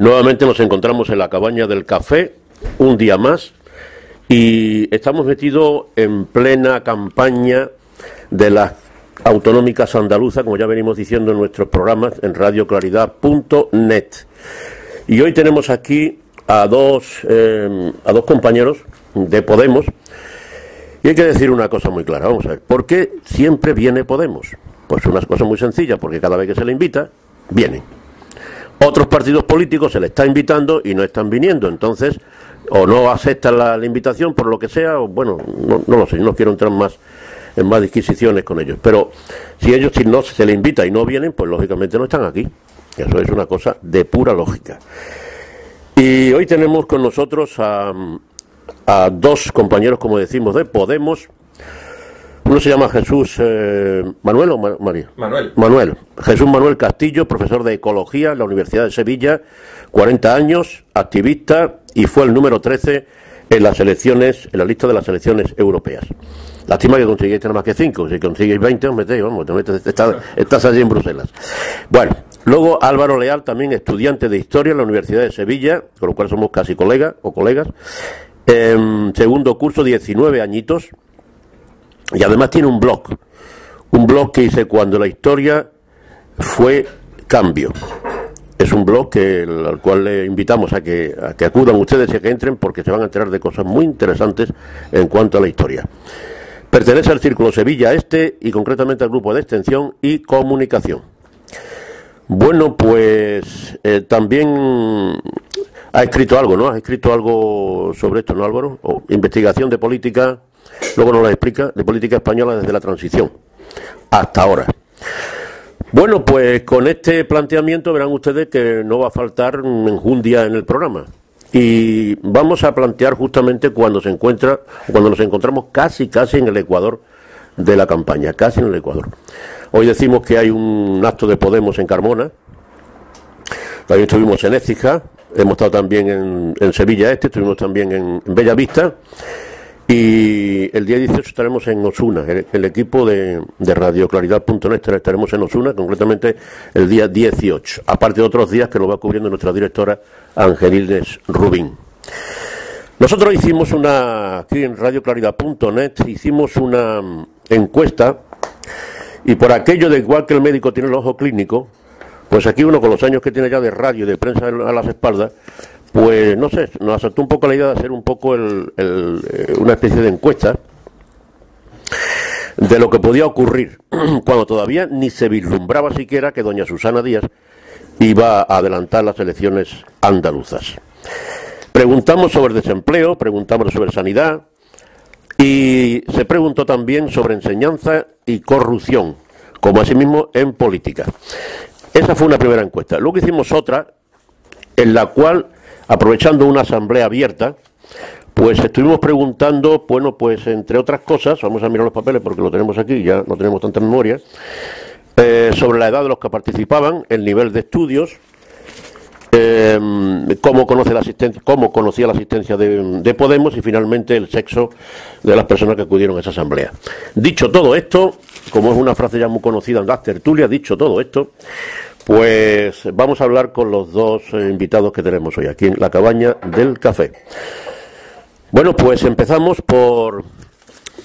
Nuevamente nos encontramos en la Cabaña del Café, un día más, y estamos metidos en plena campaña de las autonómicas andaluzas, como ya venimos diciendo en nuestros programas en radioclaridad.net. Y hoy tenemos aquí a dos compañeros de Podemos, y hay que decir una cosa muy clara. Vamos a ver, ¿por qué siempre viene Podemos? Pues una cosa muy sencilla, porque cada vez que se le invita, vienen. Otros partidos políticos se le está invitando y no están viniendo, entonces o no aceptan la invitación por lo que sea, o bueno, no lo sé, no quiero entrar en más disquisiciones con ellos, pero si ellos si no se les invita y no vienen, pues lógicamente no están aquí. Eso es una cosa de pura lógica. Y hoy tenemos con nosotros a dos compañeros, como decimos, de Podemos. Uno se llama Jesús Manuel o María. Manuel. Jesús Manuel Castillo, profesor de Ecología en la Universidad de Sevilla, 40 años, activista, y fue el número 13 en las elecciones, en la lista de las elecciones europeas. Lástima que conseguís tener más que 5, si conseguís 20 os metéis, vamos, estás allí en Bruselas. Bueno, luego Álvaro Leal, también estudiante de Historia en la Universidad de Sevilla, con lo cual somos casi colegas, segundo curso, 19 añitos. Y además tiene un blog que dice Cuando la historia fue cambio. Es un blog al cual le invitamos a que acudan ustedes y a que entren, porque se van a enterar de cosas muy interesantes en cuanto a la historia. Pertenece al Círculo Sevilla Este y concretamente al Grupo de Extensión y Comunicación. Bueno, pues también ha escrito algo, ¿no? Ha escrito algo sobre esto, ¿no, Álvaro? Investigación de política. Luego nos la explica, de política española desde la transición hasta ahora. Bueno, pues con este planteamiento verán ustedes que no va a faltar enjundia en el programa. Y vamos a plantear justamente cuando nos encontramos casi en el ecuador de la campaña, casi en el ecuador. Hoy decimos que hay un acto de Podemos en Carmona, también estuvimos en Écija, hemos estado también en Sevilla Este, estuvimos también en Bellavista. Y el día 18 estaremos en Osuna, el equipo de radioclaridad.net estaremos en Osuna, concretamente el día 18, aparte de otros días que lo va cubriendo nuestra directora Angelines Rubín. Nosotros hicimos aquí en radioclaridad.net, hicimos una encuesta, y por aquello de igual que el médico tiene el ojo clínico, pues aquí uno con los años que tiene ya de radio y de prensa a las espaldas, pues no sé, nos asaltó un poco la idea de hacer un poco una especie de encuesta de lo que podía ocurrir cuando todavía ni se vislumbraba siquiera que doña Susana Díaz iba a adelantar las elecciones andaluzas. Preguntamos sobre desempleo, preguntamos sobre sanidad y se preguntó también sobre enseñanza y corrupción, como asimismo en política. Esa fue una primera encuesta. Luego hicimos otra en la cual, aprovechando una asamblea abierta, pues estuvimos preguntando, bueno, pues entre otras cosas, vamos a mirar los papeles porque lo tenemos aquí, ya no tenemos tanta memoria, sobre la edad de los que participaban, el nivel de estudios, cómo conocía la asistencia de Podemos y finalmente el sexo de las personas que acudieron a esa asamblea. Dicho todo esto, como es una frase ya muy conocida en las tertulias, dicho todo esto, pues vamos a hablar con los dos invitados que tenemos hoy aquí en la Cabaña del Café. Bueno, pues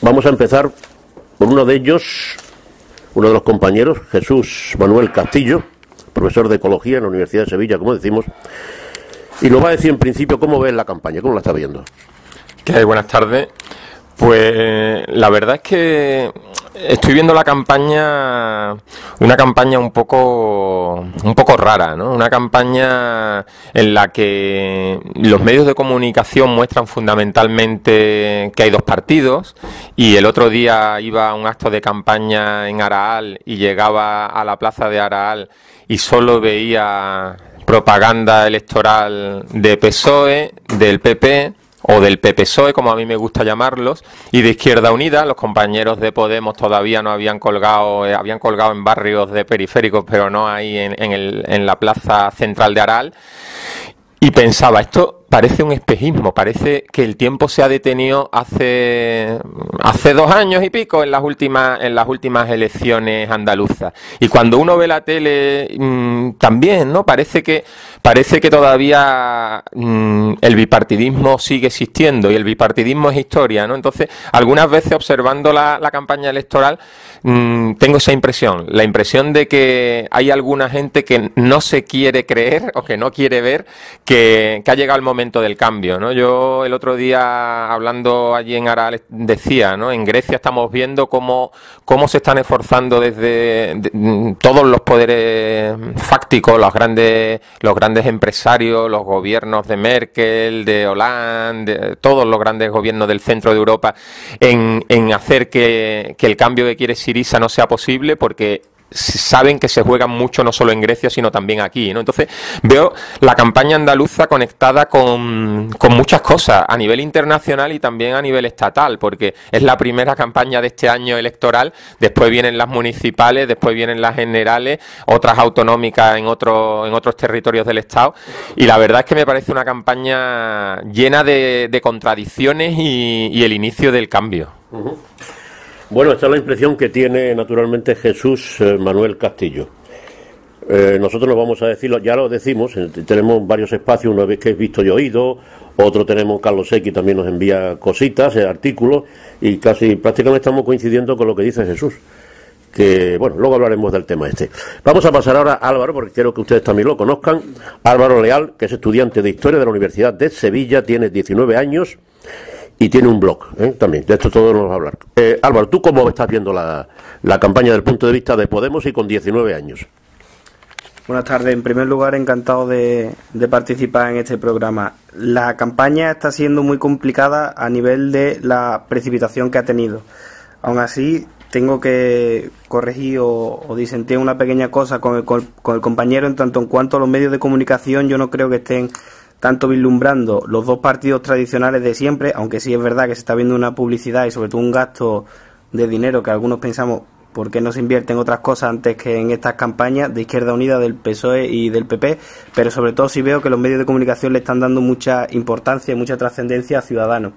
vamos a empezar por uno de ellos, uno de los compañeros, Jesús Manuel Castillo, profesor de Ecología en la Universidad de Sevilla, como decimos, y nos va a decir en principio cómo ve la campaña, cómo la está viendo. ¿Qué hay? Buenas tardes. Pues la verdad es que estoy viendo una campaña un poco rara, ¿no? Una campaña en la que los medios de comunicación muestran fundamentalmente que hay dos partidos, y el otro día iba a un acto de campaña en Araal y llegaba a la plaza de Araal y solo veía propaganda electoral de PSOE, del PP o del PPSOE, como a mí me gusta llamarlos, y de Izquierda Unida. Los compañeros de Podemos todavía no habían colgado en barrios de periféricos, pero no ahí en la plaza central de Araal. Y pensaba, esto parece un espejismo, parece que el tiempo se ha detenido hace 2 años y pico en las últimas elecciones andaluzas. Y cuando uno ve la tele también, ¿no? Parece que parece que todavía el bipartidismo sigue existiendo y el bipartidismo es historia, ¿no? Entonces, algunas veces observando la campaña electoral, tengo esa impresión, la impresión de que hay alguna gente que no se quiere creer o que no quiere ver que ha llegado el momento del cambio, ¿no? Yo el otro día, hablando allí en Aral, decía, ¿no? En Grecia estamos viendo cómo se están esforzando desde todos los poderes fácticos, los grandes empresarios, los gobiernos de Merkel, de Hollande, todos los grandes gobiernos del centro de Europa, en hacer que el cambio que quiere Syriza no sea posible, porque saben que se juegan mucho no solo en Grecia sino también aquí, ¿no? Entonces veo la campaña andaluza conectada con muchas cosas a nivel internacional y también a nivel estatal, porque es la primera campaña de este año electoral, después vienen las municipales, después vienen las generales, otras autonómicas en otros territorios del Estado, y la verdad es que me parece una campaña llena de contradicciones y el inicio del cambio. Uh-huh. Bueno, esta es la impresión que tiene naturalmente Jesús Manuel Castillo. Nosotros nos vamos a decirlo, ya lo decimos, tenemos varios espacios, una vez que es visto y oído, otro tenemos Carlos X, también nos envía cositas, artículos, y prácticamente estamos coincidiendo con lo que dice Jesús. Que, bueno, luego hablaremos del tema este. Vamos a pasar ahora a Álvaro, porque quiero que ustedes también lo conozcan. Álvaro Leal, que es estudiante de Historia de la Universidad de Sevilla, tiene 19 años... y tiene un blog, también, de esto todo nos va a hablar. Álvaro, ¿tú cómo estás viendo la campaña desde el punto de vista de Podemos y con 19 años? Buenas tardes. En primer lugar, encantado de participar en este programa. La campaña está siendo muy complicada a nivel de la precipitación que ha tenido. Aún así, tengo que corregir o disentir una pequeña cosa con el compañero en tanto en cuanto a los medios de comunicación. Yo no creo que estén tanto vislumbrando los dos partidos tradicionales de siempre, aunque sí es verdad que se está viendo una publicidad y sobre todo un gasto de dinero que algunos pensamos por qué no se invierte en otras cosas antes que en estas campañas de Izquierda Unida, del PSOE y del PP, pero sobre todo sí veo que los medios de comunicación le están dando mucha importancia y mucha trascendencia a Ciudadanos,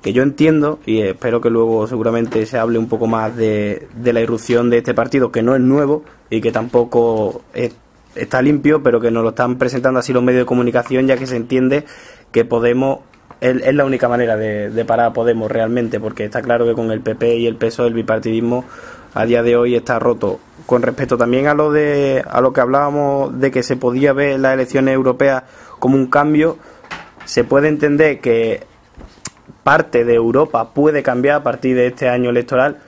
que yo entiendo, y espero que luego seguramente se hable un poco más de la irrupción de este partido, que no es nuevo y que tampoco está limpio, pero que nos lo están presentando así los medios de comunicación, ya que se entiende que Podemos es la única manera de parar a Podemos realmente, porque está claro que con el PP y el PSOE el bipartidismo a día de hoy está roto. Con respecto también a lo que hablábamos de que se podía ver las elecciones europeas como un cambio, se puede entender que parte de Europa puede cambiar a partir de este año electoral,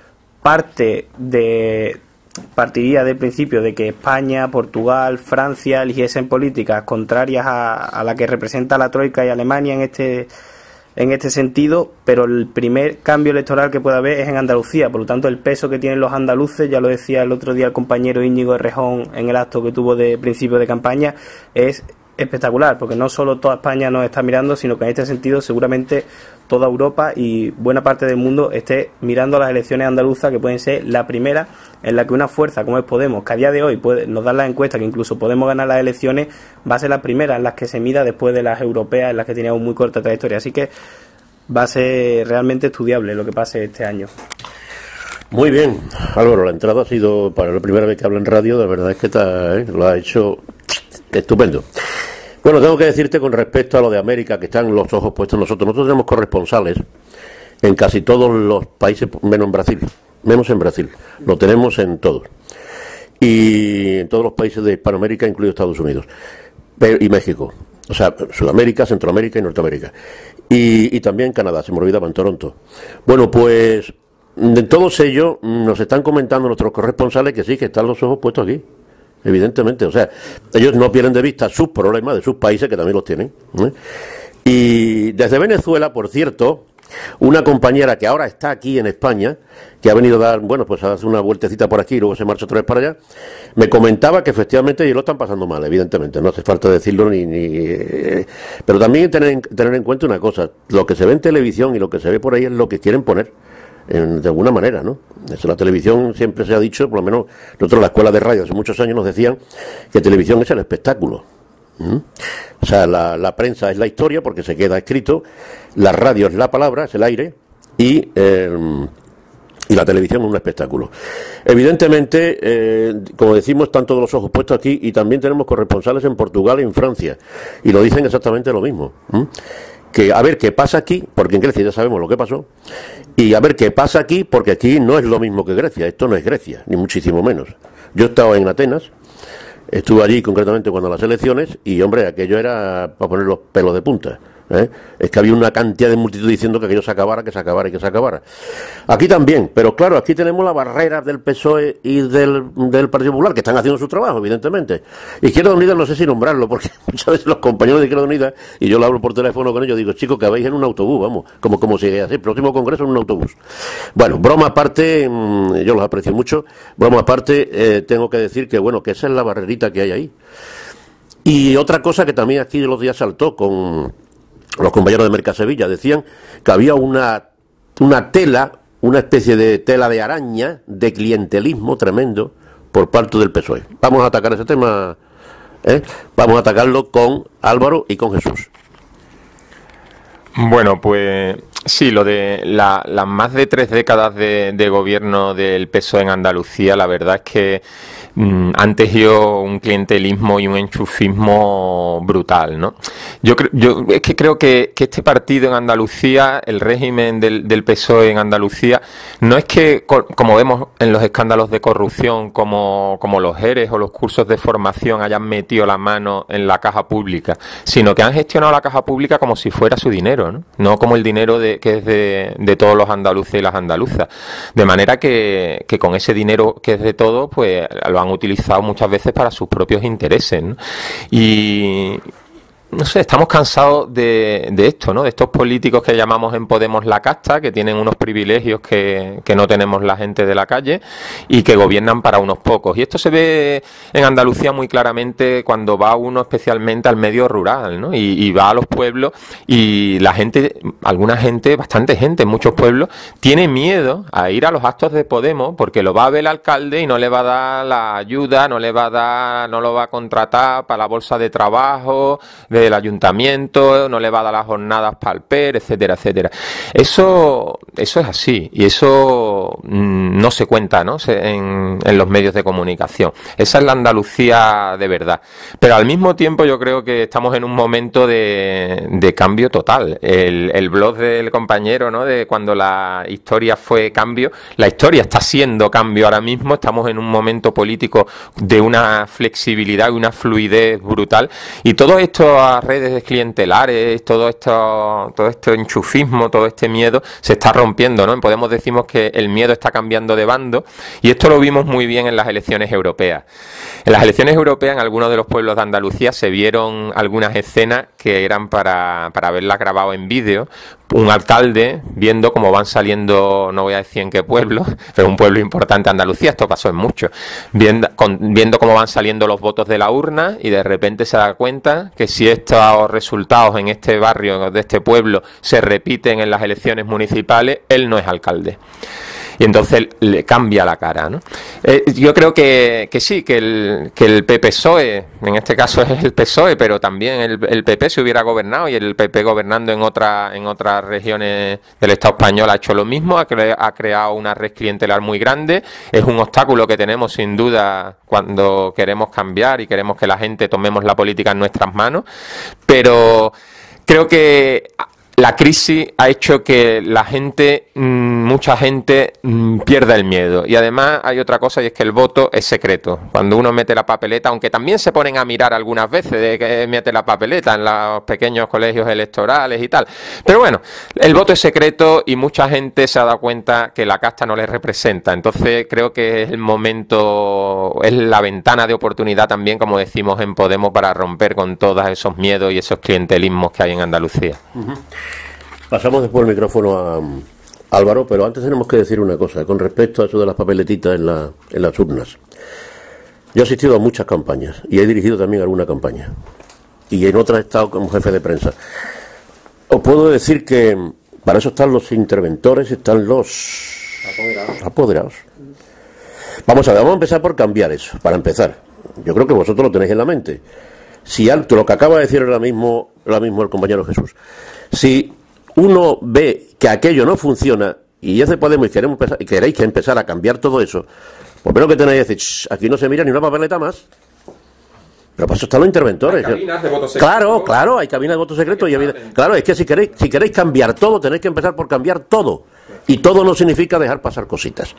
partiría del principio de que España, Portugal, Francia eligiesen políticas contrarias a la que representa la Troika y Alemania en este sentido, pero el primer cambio electoral que puede haber es en Andalucía. Por lo tanto, el peso que tienen los andaluces, ya lo decía el otro día el compañero Íñigo Errejón en el acto que tuvo de principio de campaña, es espectacular, porque no solo toda España nos está mirando, sino que en este sentido seguramente toda Europa y buena parte del mundo esté mirando a las elecciones andaluzas, que pueden ser la primera en la que una fuerza como es Podemos, que a día de hoy nos dan las encuestas que incluso podemos ganar las elecciones, va a ser la primera en las que se mira después de las europeas, en las que teníamos muy corta trayectoria. Así que va a ser realmente estudiable lo que pase este año. Muy bien, Álvaro, la entrada ha sido, para la primera vez que hablo en radio, la verdad es que lo ha hecho estupendo. Bueno, tengo que decirte con respecto a lo de América, que están los ojos puestos en nosotros. Nosotros tenemos corresponsales en casi todos los países, menos en Brasil. Lo tenemos en todos. Y en todos los países de Hispanoamérica, incluido Estados Unidos. Y México. O sea, Sudamérica, Centroamérica y Norteamérica. Y también Canadá, se me olvidaba, en Toronto. Bueno, pues en todos ellos nos están comentando nuestros corresponsales que sí, que están los ojos puestos aquí. Evidentemente, o sea, ellos no pierden de vista sus problemas de sus países, que también los tienen. Y desde Venezuela, por cierto, una compañera que ahora está aquí en España, que ha venido a dar, bueno, pues a hacer una vueltecita por aquí y luego se marcha otra vez para allá, me comentaba que efectivamente ellos lo están pasando mal, evidentemente, no hace falta decirlo pero también tener en cuenta una cosa, lo que se ve en televisión y lo que se ve por ahí es lo que quieren poner. De alguna manera, ¿no? La televisión siempre se ha dicho, por lo menos nosotros en la escuela de radio hace muchos años nos decían que televisión es el espectáculo. O sea, la prensa es la historia porque se queda escrito, la radio es la palabra, es el aire, y Y la televisión es un espectáculo. Evidentemente, como decimos, están todos los ojos puestos aquí y también tenemos corresponsales en Portugal y en Francia. Y lo dicen exactamente lo mismo. Que a ver qué pasa aquí, porque en Grecia ya sabemos lo que pasó, y a ver qué pasa aquí, porque aquí no es lo mismo que Grecia. Esto no es Grecia, ni muchísimo menos. Yo he estado en Atenas, estuve allí concretamente cuando las elecciones, y hombre, aquello era para poner los pelos de punta. Es que había una cantidad de multitud diciendo que aquello se acabara, que se acabara y que se acabara. Aquí también, pero claro, aquí tenemos la barrera del PSOE y del Partido Popular, que están haciendo su trabajo, evidentemente. Izquierda Unida no sé si nombrarlo, porque muchas veces los compañeros de Izquierda Unida, y yo lo hablo por teléfono con ellos, digo, chicos, que vais en un autobús, vamos, como sigue así, próximo congreso en un autobús. Bueno, broma aparte, yo los aprecio mucho, broma aparte, tengo que decir que, bueno, que esa es la barrerita que hay ahí. Y otra cosa que también aquí de los días saltó con los compañeros de Mercasevilla, decían que había una tela, una especie de tela de araña, de clientelismo tremendo por parte del PSOE. Vamos a atacar ese tema, vamos a atacarlo con Álvaro y con Jesús. Bueno, pues sí, lo de las más de 3 décadas de gobierno del PSOE en Andalucía, la verdad es que han tejido un clientelismo y un enchufismo brutal, ¿no? Yo es que creo que este partido en Andalucía, el régimen del PSOE en Andalucía, no es que, como vemos en los escándalos de corrupción, como los ERES o los cursos de formación hayan metido la mano en la caja pública, sino que han gestionado la caja pública como si fuera su dinero, ¿no? No como el dinero que es de todos los andaluces y las andaluzas. De manera que con ese dinero que es de todos, pues lo han utilizado muchas veces para sus propios intereses, ¿no? Y no sé, estamos cansados de esto, ¿no? De estos políticos que llamamos en Podemos la casta, que tienen unos privilegios que no tenemos la gente de la calle y que gobiernan para unos pocos. Y esto se ve en Andalucía muy claramente cuando va uno especialmente al medio rural, ¿no? Y va a los pueblos y la gente, alguna gente, bastante gente en muchos pueblos, tiene miedo a ir a los actos de Podemos porque lo va a ver el alcalde y no le va a dar la ayuda, no lo va a contratar para la bolsa de trabajo, del ayuntamiento, no le va a dar las jornadas para el PER, etcétera, etcétera. Eso es así y eso no se cuenta, ¿no? En los medios de comunicación. Esa es la Andalucía de verdad. Pero al mismo tiempo yo creo que estamos en un momento de cambio total. El blog del compañero, ¿no? De cuando la historia fue cambio, la historia está siendo cambio ahora mismo. Estamos en un momento político de una flexibilidad y una fluidez brutal y todo esto redes clientelares, todo este enchufismo, todo este miedo se está rompiendo, ¿no? En Podemos decimos que el miedo está cambiando de bando y esto lo vimos muy bien en las elecciones europeas. En las elecciones europeas en algunos de los pueblos de Andalucía se vieron algunas escenas que eran para verlas grabado en vídeo. Un alcalde viendo cómo van saliendo, no voy a decir en qué pueblo, pero un pueblo importante de Andalucía, esto pasó en muchos, viendo cómo van saliendo los votos de la urna y de repente se da cuenta que si estos resultados en este barrio, de este pueblo, se repiten en las elecciones municipales, él no es alcalde. Y entonces le cambia la cara, ¿no? Yo creo que sí, que el PP-PSOE, en este caso es el PSOE, pero también el PP se hubiera gobernado y el PP gobernando en otras regiones del Estado español ha hecho lo mismo, ha creado una red clientelar muy grande, es un obstáculo que tenemos sin duda cuando queremos cambiar y queremos que la gente tomemos la política en nuestras manos, pero creo que la crisis ha hecho que la gente, mucha gente, pierda el miedo. Y además hay otra cosa y es que el voto es secreto. Cuando uno mete la papeleta, aunque también se ponen a mirar algunas veces de que mete la papeleta en los pequeños colegios electorales y tal. Pero bueno, el voto es secreto y mucha gente se ha dado cuenta que la casta no les representa. Entonces creo que es el momento, es la ventana de oportunidad también, como decimos en Podemos, para romper con todos esos miedos y esos clientelismos que hay en Andalucía. Pasamos después el micrófono a Álvaro, pero antes tenemos que decir una cosa con respecto a eso de las papeletitas en las urnas. Yo he asistido a muchas campañas y he dirigido también alguna campaña y en otras he estado como jefe de prensa. Os puedo decir que para eso están los interventores, están los apoderados. Vamos a empezar por cambiar eso, para empezar. Yo creo que vosotros lo tenéis en la mente. Si alto, lo que acaba de decir ahora mismo el compañero Jesús, si uno ve que aquello no funciona, y es de Podemos y queréis que empezar a cambiar todo eso, pues menos que tenéis que decir, aquí no se mira ni una papeleta más. Pero para eso están los interventores. Hay cabinas de voto secreto. Claro, hay cabinas de voto secreto. Claro, es que si queréis cambiar todo, tenéis que empezar por cambiar todo. Y todo no significa dejar pasar cositas.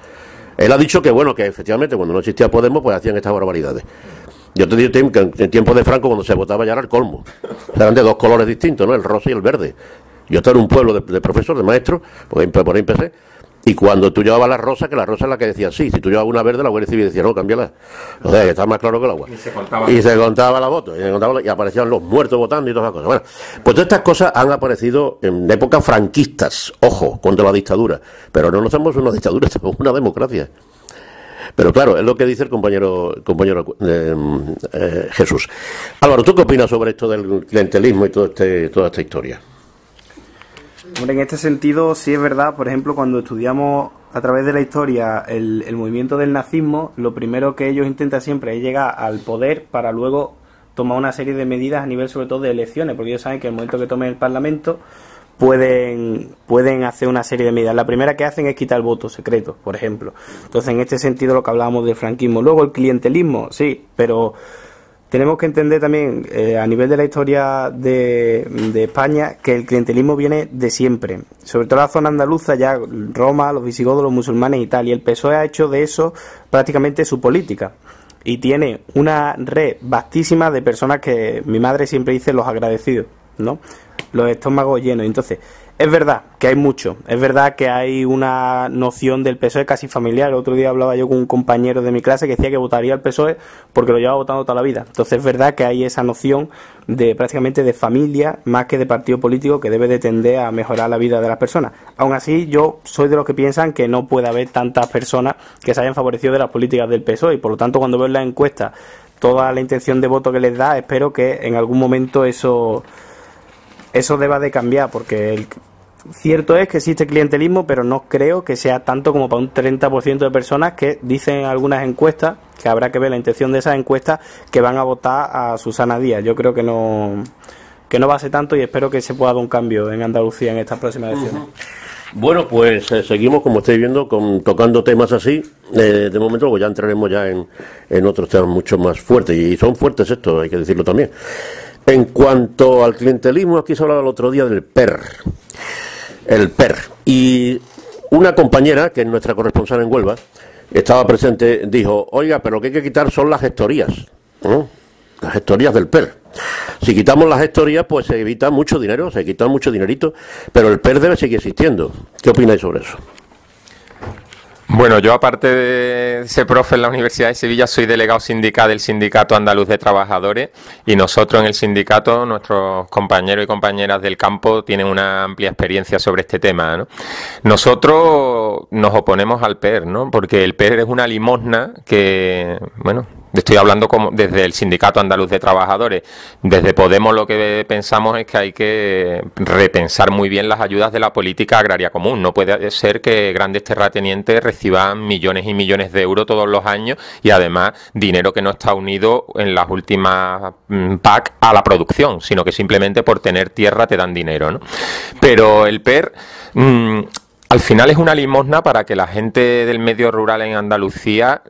Él ha dicho que, bueno, que efectivamente cuando no existía Podemos, pues hacían estas barbaridades. Yo te digo que en tiempos de Franco, cuando se votaba, ya era el colmo. Eran de dos colores distintos, ¿no? El rosa y el verde. Yo estaba en un pueblo de profesor, de maestro, por ahí empecé. Y cuando tú llevabas la rosa, que la rosa es la que decía sí, si tú llevabas una verde, la Guardia Civil decía no, cámbiala. O sea, que está más claro que el agua. Y se contaba la voto, y aparecían los muertos votando y todas esas cosas. Bueno, pues todas estas cosas han aparecido en épocas franquistas, ojo, contra la dictadura. Pero no somos una dictadura, somos una democracia. Pero claro, es lo que dice el compañero Jesús. Álvaro, ¿tú qué opinas sobre esto del clientelismo y toda esta historia? Hombre, en este sentido sí es verdad. Por ejemplo, cuando estudiamos a través de la historia el movimiento del nazismo, lo primero que ellos intentan siempre es llegar al poder para luego tomar una serie de medidas a nivel sobre todo de elecciones, porque ellos saben que en el momento que tomen el Parlamento pueden hacer una serie de medidas. La primera que hacen es quitar el voto secreto, por ejemplo. Entonces, en este sentido, lo que hablábamos del franquismo. Luego, el clientelismo, sí, pero tenemos que entender también, a nivel de la historia de España, que el clientelismo viene de siempre. Sobre todo en la zona andaluza, ya Roma, los visigodos, los musulmanes y tal. Y el PSOE ha hecho de eso prácticamente su política. Y tiene una red vastísima de personas que mi madre siempre dice los agradecidos, ¿no? Los estómagos llenos. Entonces, es verdad que hay mucho, es verdad que hay una noción del PSOE casi familiar. El otro día hablaba yo con un compañero de mi clase que decía que votaría al PSOE porque lo llevaba votando toda la vida. Entonces es verdad que hay esa noción de prácticamente de familia más que de partido político que debe de tender a mejorar la vida de las personas. Aún así, yo soy de los que piensan que no puede haber tantas personas que se hayan favorecido de las políticas del PSOE, y por lo tanto cuando veo en la encuesta toda la intención de voto que les da, espero que en algún momento eso deba de cambiar, porque cierto es que existe clientelismo, pero no creo que sea tanto como para un 30% de personas que dicen en algunas encuestas, que habrá que ver la intención de esas encuestas, que van a votar a Susana Díaz. Yo creo que no va a ser tanto, y espero que se pueda dar un cambio en Andalucía en estas próximas elecciones. Bueno, pues seguimos, como estáis viendo, tocando temas así. De momento, luego ya entraremos ya en otros temas mucho más fuertes, y son fuertes estos, hay que decirlo también. En cuanto al clientelismo, aquí se hablaba el otro día del PER. El PER. Y una compañera, que es nuestra corresponsal en Huelva, estaba presente, dijo, oiga, pero lo que hay que quitar son las gestorías, ¿no? Las gestorías del PER. Si quitamos las gestorías, pues se evita mucho dinero, se quita mucho dinerito, pero el PER debe seguir existiendo. ¿Qué opináis sobre eso? Bueno, yo aparte de ser profe en la Universidad de Sevilla, soy delegado sindical del Sindicato Andaluz de Trabajadores, y nosotros en el sindicato, nuestros compañeros y compañeras del campo tienen una amplia experiencia sobre este tema, ¿no? Nosotros nos oponemos al PER, ¿no? Porque el PER es una limosna que, bueno, estoy hablando desde el Sindicato Andaluz de Trabajadores. Desde Podemos lo que pensamos es que hay que repensar muy bien las ayudas de la política agraria común. No puede ser que grandes terratenientes reciban millones y millones de euros todos los años, y además dinero que no está unido en las últimas PAC a la producción, sino que simplemente por tener tierra te dan dinero, ¿no? Pero el PER al final es una limosna para que la gente del medio rural en Andalucía,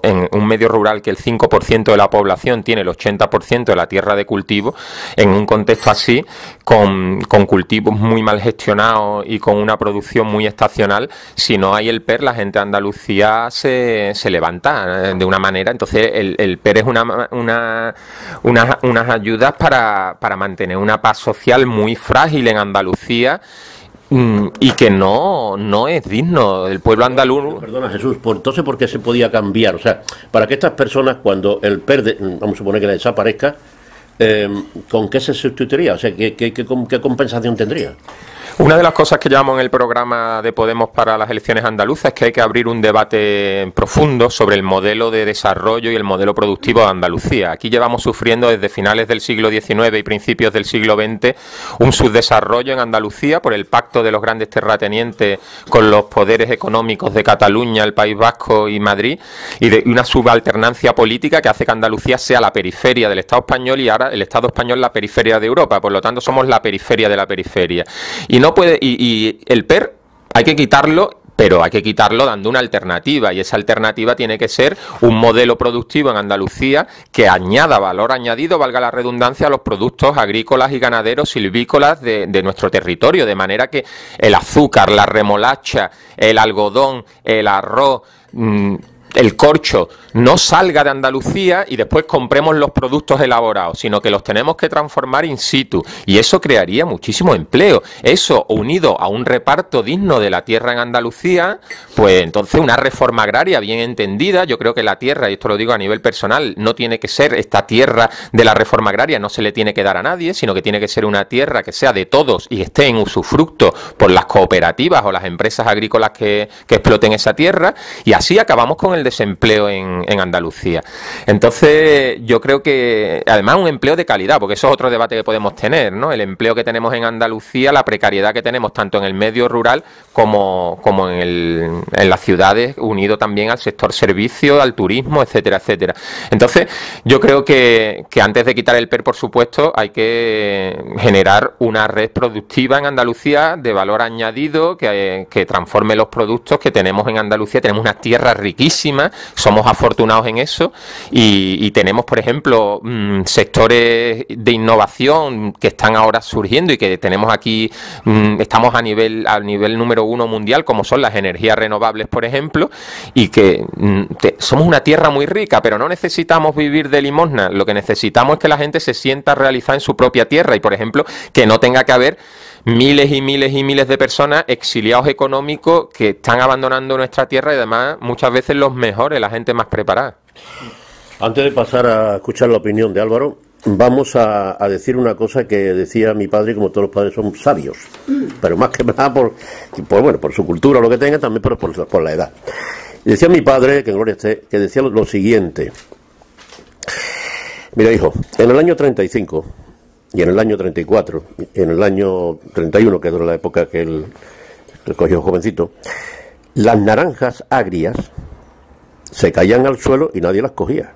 en un medio rural que el 5% de la población tiene el 80% de la tierra de cultivo, en un contexto así, con cultivos muy mal gestionados y con una producción muy estacional, si no hay el PER, la gente de Andalucía se levanta de una manera. Entonces el PER es unas ayudas para mantener una paz social muy frágil en Andalucía, y que no es digno del pueblo andaluz. Perdona, Jesús, entonces, ¿por qué se podía cambiar? O sea, para que estas personas, cuando el PER, vamos a suponer que desaparezca, ¿con qué se sustituiría? O sea, ¿qué compensación tendría? Una de las cosas que llevamos en el programa de Podemos para las elecciones andaluzas es que hay que abrir un debate profundo sobre el modelo de desarrollo y el modelo productivo de Andalucía. Aquí llevamos sufriendo desde finales del siglo XIX y principios del siglo XX un subdesarrollo en Andalucía por el pacto de los grandes terratenientes con los poderes económicos de Cataluña, el País Vasco y Madrid, y una subalternancia política que hace que Andalucía sea la periferia del Estado español, y ahora el Estado español la periferia de Europa. Por lo tanto, somos la periferia de la periferia. Y el PER hay que quitarlo, pero hay que quitarlo dando una alternativa, y esa alternativa tiene que ser un modelo productivo en Andalucía que añada valor añadido, valga la redundancia, a los productos agrícolas y ganaderos silvícolas de nuestro territorio, de manera que el azúcar, la remolacha, el algodón, el arroz, el corcho no salga de Andalucía y después compremos los productos elaborados, sino que los tenemos que transformar in situ, y eso crearía muchísimo empleo. Eso, unido a un reparto digno de la tierra en Andalucía, pues entonces una reforma agraria bien entendida. Yo creo que la tierra, y esto lo digo a nivel personal, no tiene que ser esta tierra de la reforma agraria, no se le tiene que dar a nadie, sino que tiene que ser una tierra que sea de todos y esté en usufructo por las cooperativas o las empresas agrícolas que exploten esa tierra, y así acabamos con el desempleo en Andalucía. Entonces, yo creo que, además, un empleo de calidad, porque eso es otro debate que podemos tener, ¿no? El empleo que tenemos en Andalucía, la precariedad que tenemos tanto en el medio rural como en las ciudades, unido también al sector servicio, al turismo, etcétera, etcétera. Entonces, yo creo que antes de quitar el PER, por supuesto, hay que generar una red productiva en Andalucía de valor añadido que transforme los productos que tenemos en Andalucía. Tenemos unas tierras riquísimas, somos afortunados en eso, y tenemos, por ejemplo, sectores de innovación que están ahora surgiendo y que tenemos aquí, estamos al nivel número 1 mundial, como son las energías renovables, por ejemplo, y que somos una tierra muy rica, pero no necesitamos vivir de limosna. Lo que necesitamos es que la gente se sienta realizada en su propia tierra, y, por ejemplo, que no tenga que haber miles y miles y miles de personas, exiliados económicos, que están abandonando nuestra tierra, y además muchas veces los mejores, la gente más preparada. Antes de pasar a escuchar la opinión de Álvaro, vamos a decir una cosa que decía mi padre, como todos los padres son sabios, pero más que nada por su cultura o lo que tenga, también por la edad. Y decía mi padre, que en gloria esté, que decía lo siguiente: mira, hijo, en el año 35... y en el año 34, y en el año 31, que era la época que él cogió jovencito, las naranjas agrias se caían al suelo y nadie las cogía.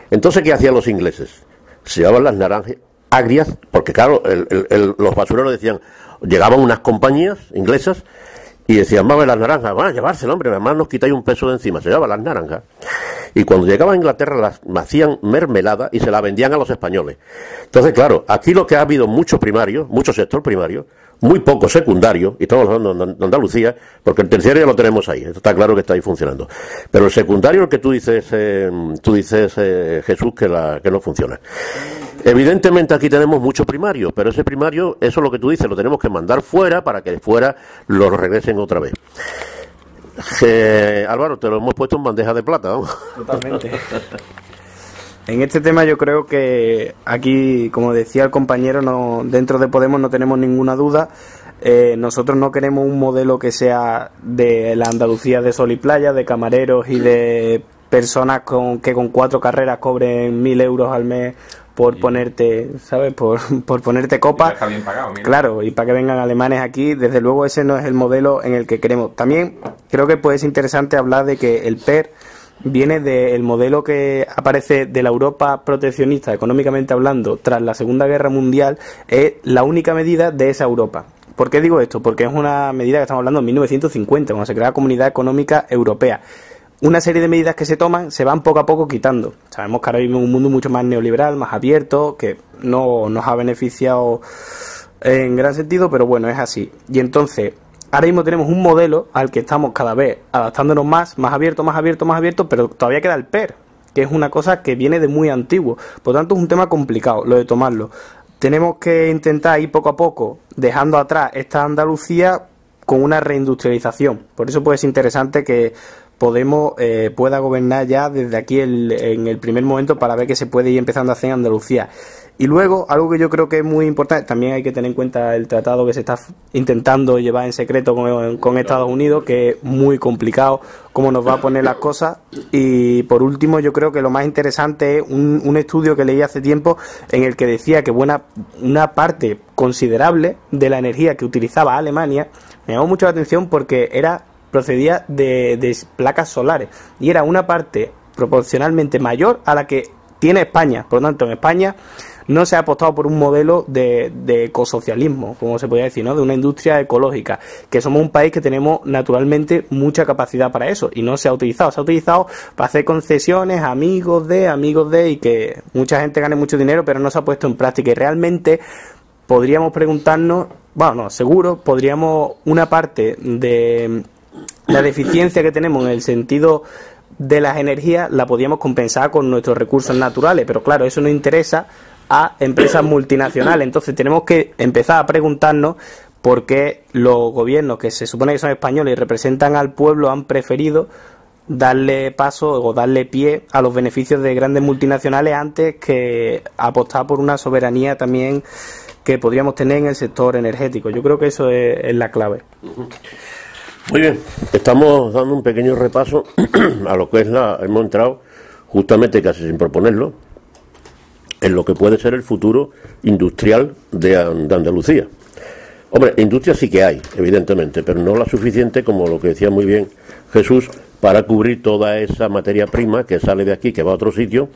Entonces, ¿qué hacían los ingleses? Se llevaban las naranjas agrias, porque claro, los basureros decían, llegaban unas compañías inglesas y decían, vamos a ver las naranjas, van a llevárselo, hombre, además nos quitáis un peso de encima. Se llevaban las naranjas, y cuando llegaban a Inglaterra las hacían mermelada y se la vendían a los españoles. Entonces, claro, aquí lo que ha habido mucho primario, mucho sector primario, muy poco secundario, y estamos hablando de Andalucía, porque el terciario ya lo tenemos ahí, esto está claro que está ahí funcionando. Pero el secundario, el que tú dices Jesús, que no funciona. Evidentemente aquí tenemos mucho primario, pero ese primario, eso es lo que tú dices, lo tenemos que mandar fuera para que fuera lo regresen otra vez. Álvaro, te lo hemos puesto en bandeja de plata, ¿no? Totalmente. En este tema yo creo que aquí, como decía el compañero, dentro de Podemos no tenemos ninguna duda. Nosotros no queremos un modelo que sea de la Andalucía de sol y playa, de camareros y de personas que con 4 carreras cobren 1.000 euros al mes por ponerte, ¿sabes? Por ponerte copa. Está bien pagado, mira. Claro, y para que vengan alemanes aquí. Desde luego ese no es el modelo en el que queremos. También creo que pues es interesante hablar de que el PER viene del modelo que aparece de la Europa proteccionista, económicamente hablando, tras la Segunda Guerra Mundial. Es la única medida de esa Europa. ¿Por qué digo esto? Porque es una medida que estamos hablando en 1950, cuando se crea la Comunidad Económica Europea. Una serie de medidas que se toman se van poco a poco quitando. Sabemos que ahora vivimos en un mundo mucho más neoliberal, más abierto, que no nos ha beneficiado en gran sentido, pero bueno, es así. Y entonces, ahora mismo tenemos un modelo al que estamos cada vez adaptándonos más abierto, pero todavía queda el PER, que es una cosa que viene de muy antiguo. Por lo tanto, es un tema complicado lo de tomarlo. Tenemos que intentar ir poco a poco dejando atrás esta Andalucía con una reindustrialización. Por eso pues es interesante que Podemos pueda gobernar ya desde aquí en el primer momento, para ver qué se puede ir empezando a hacer en Andalucía. Y luego, algo que yo creo que es muy importante, también hay que tener en cuenta el tratado que se está intentando llevar en secreto con Estados Unidos, que es muy complicado cómo nos va a poner las cosas. Y por último, yo creo que lo más interesante es un estudio que leí hace tiempo, en el que decía que una parte considerable de la energía que utilizaba Alemania, me llamó mucho la atención porque procedía de placas solares, y era una parte proporcionalmente mayor a la que tiene España. Por lo tanto, en España no se ha apostado por un modelo de ecosocialismo, como se podría decir, ¿no? De una industria ecológica, que somos un país que tenemos naturalmente mucha capacidad para eso y no se ha utilizado. Se ha utilizado para hacer concesiones, amigos de, y que mucha gente gane mucho dinero, pero no se ha puesto en práctica. Y realmente podríamos preguntarnos, bueno, no, seguro, podríamos una parte de la deficiencia que tenemos en el sentido de las energías la podríamos compensar con nuestros recursos naturales, pero claro, eso no interesa a empresas multinacionales. Entonces tenemos que empezar a preguntarnos por qué los gobiernos que se supone que son españoles y representan al pueblo han preferido darle paso o darle pie a los beneficios de grandes multinacionales antes que apostar por una soberanía también que podríamos tener en el sector energético. Yo creo que eso es la clave. Muy bien, estamos dando un pequeño repaso a lo que es hemos entrado justamente casi sin proponerlo en lo que puede ser el futuro industrial de Andalucía. Hombre, industria sí que hay, evidentemente, pero no la suficiente, como lo que decía muy bien Jesús, para cubrir toda esa materia prima que sale de aquí, que va a otro sitio,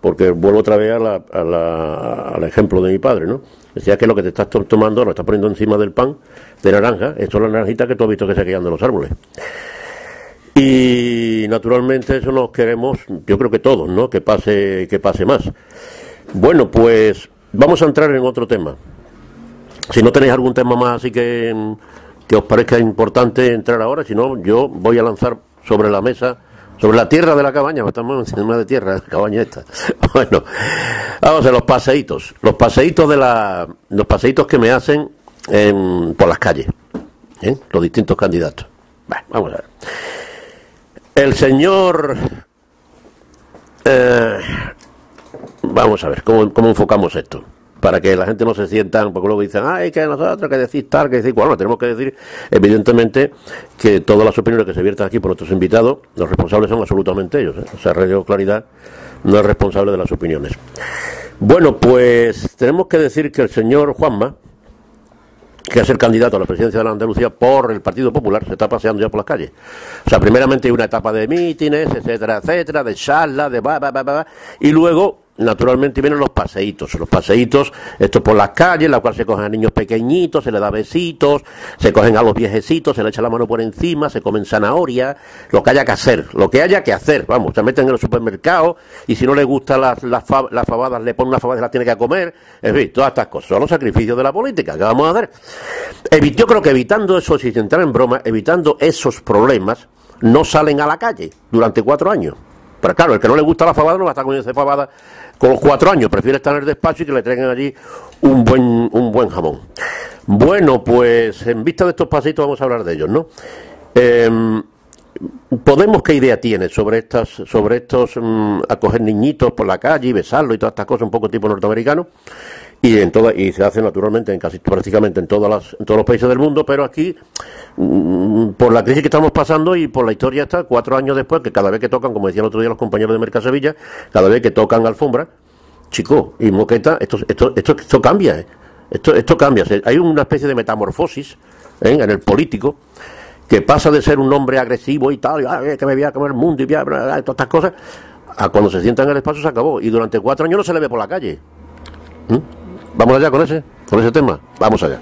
porque vuelvo otra vez al ejemplo de mi padre, ¿no? Decía que lo que te estás tomando lo estás poniendo encima del pan de naranja. Esto es la naranjita que tú has visto que se quedan de los árboles. Y naturalmente eso nos queremos, yo creo que todos, ¿no? Que pase más. Bueno, pues vamos a entrar en otro tema. Si no tenéis algún tema más así que os parezca importante entrar ahora, si no, yo voy a lanzar sobre la mesa, sobre la tierra de la cabaña, estamos encima de tierra, la cabaña esta. Bueno, vamos a los paseitos. Los paseitos que me hacen por las calles, los distintos candidatos. Bueno, vamos a ver. El señor... vamos a ver, ¿cómo enfocamos esto? Para que la gente no se sienta, porque luego dicen, que nosotros, que decís tal, que decís cual. Bueno, tenemos que decir, evidentemente, que todas las opiniones que se viertan aquí por nuestros invitados, los responsables son absolutamente ellos. O sea, Radio Claridad no es responsable de las opiniones. Bueno, pues tenemos que decir que el señor Juanma, que es el candidato a la presidencia de la Andalucía por el Partido Popular, se está paseando ya por las calles. O sea, primeramente hay una etapa de mítines, etcétera, etcétera, de charlas, de y luego, naturalmente, vienen los paseitos, esto por las calles, en la cual se cogen a niños pequeñitos, se les da besitos, se cogen a los viejecitos, se le echa la mano por encima, se comen zanahoria, lo que haya que hacer, vamos, se meten en el supermercado y si no le gustan las fabadas, le ponen una fabada y las tiene que comer, en fin, todas estas cosas, son los sacrificios de la política, ¿qué vamos a hacer? Yo creo que evitando eso, sin entrar en broma, evitando esos problemas, no salen a la calle durante 4 años. Pero claro, el que no le gusta la fabada no va a estar comiendo fabada con los 4 años, prefiere estar en el despacho y que le traigan allí un buen jamón. Bueno, pues en vista de estos pasitos vamos a hablar de ellos, ¿no? Podemos, ¿qué idea tiene sobre estos acoger niñitos por la calle y besarlos y todas estas cosas un poco tipo norteamericano? Y se hace naturalmente prácticamente en todos los países del mundo, pero aquí, por la crisis que estamos pasando y por la historia esta, 4 años después, que cada vez que tocan, como decían el otro día los compañeros de Mercasevilla, cada vez que tocan alfombra, chico, y moqueta, esto cambia, esto cambia. Hay una especie de metamorfosis en el político, que pasa de ser un hombre agresivo y tal, que me voy a comer el mundo y todas estas cosas, a cuando se sienta en el espacio se acabó, y durante 4 años no se le ve por la calle. ¿Vamos allá con ese tema? Vamos allá.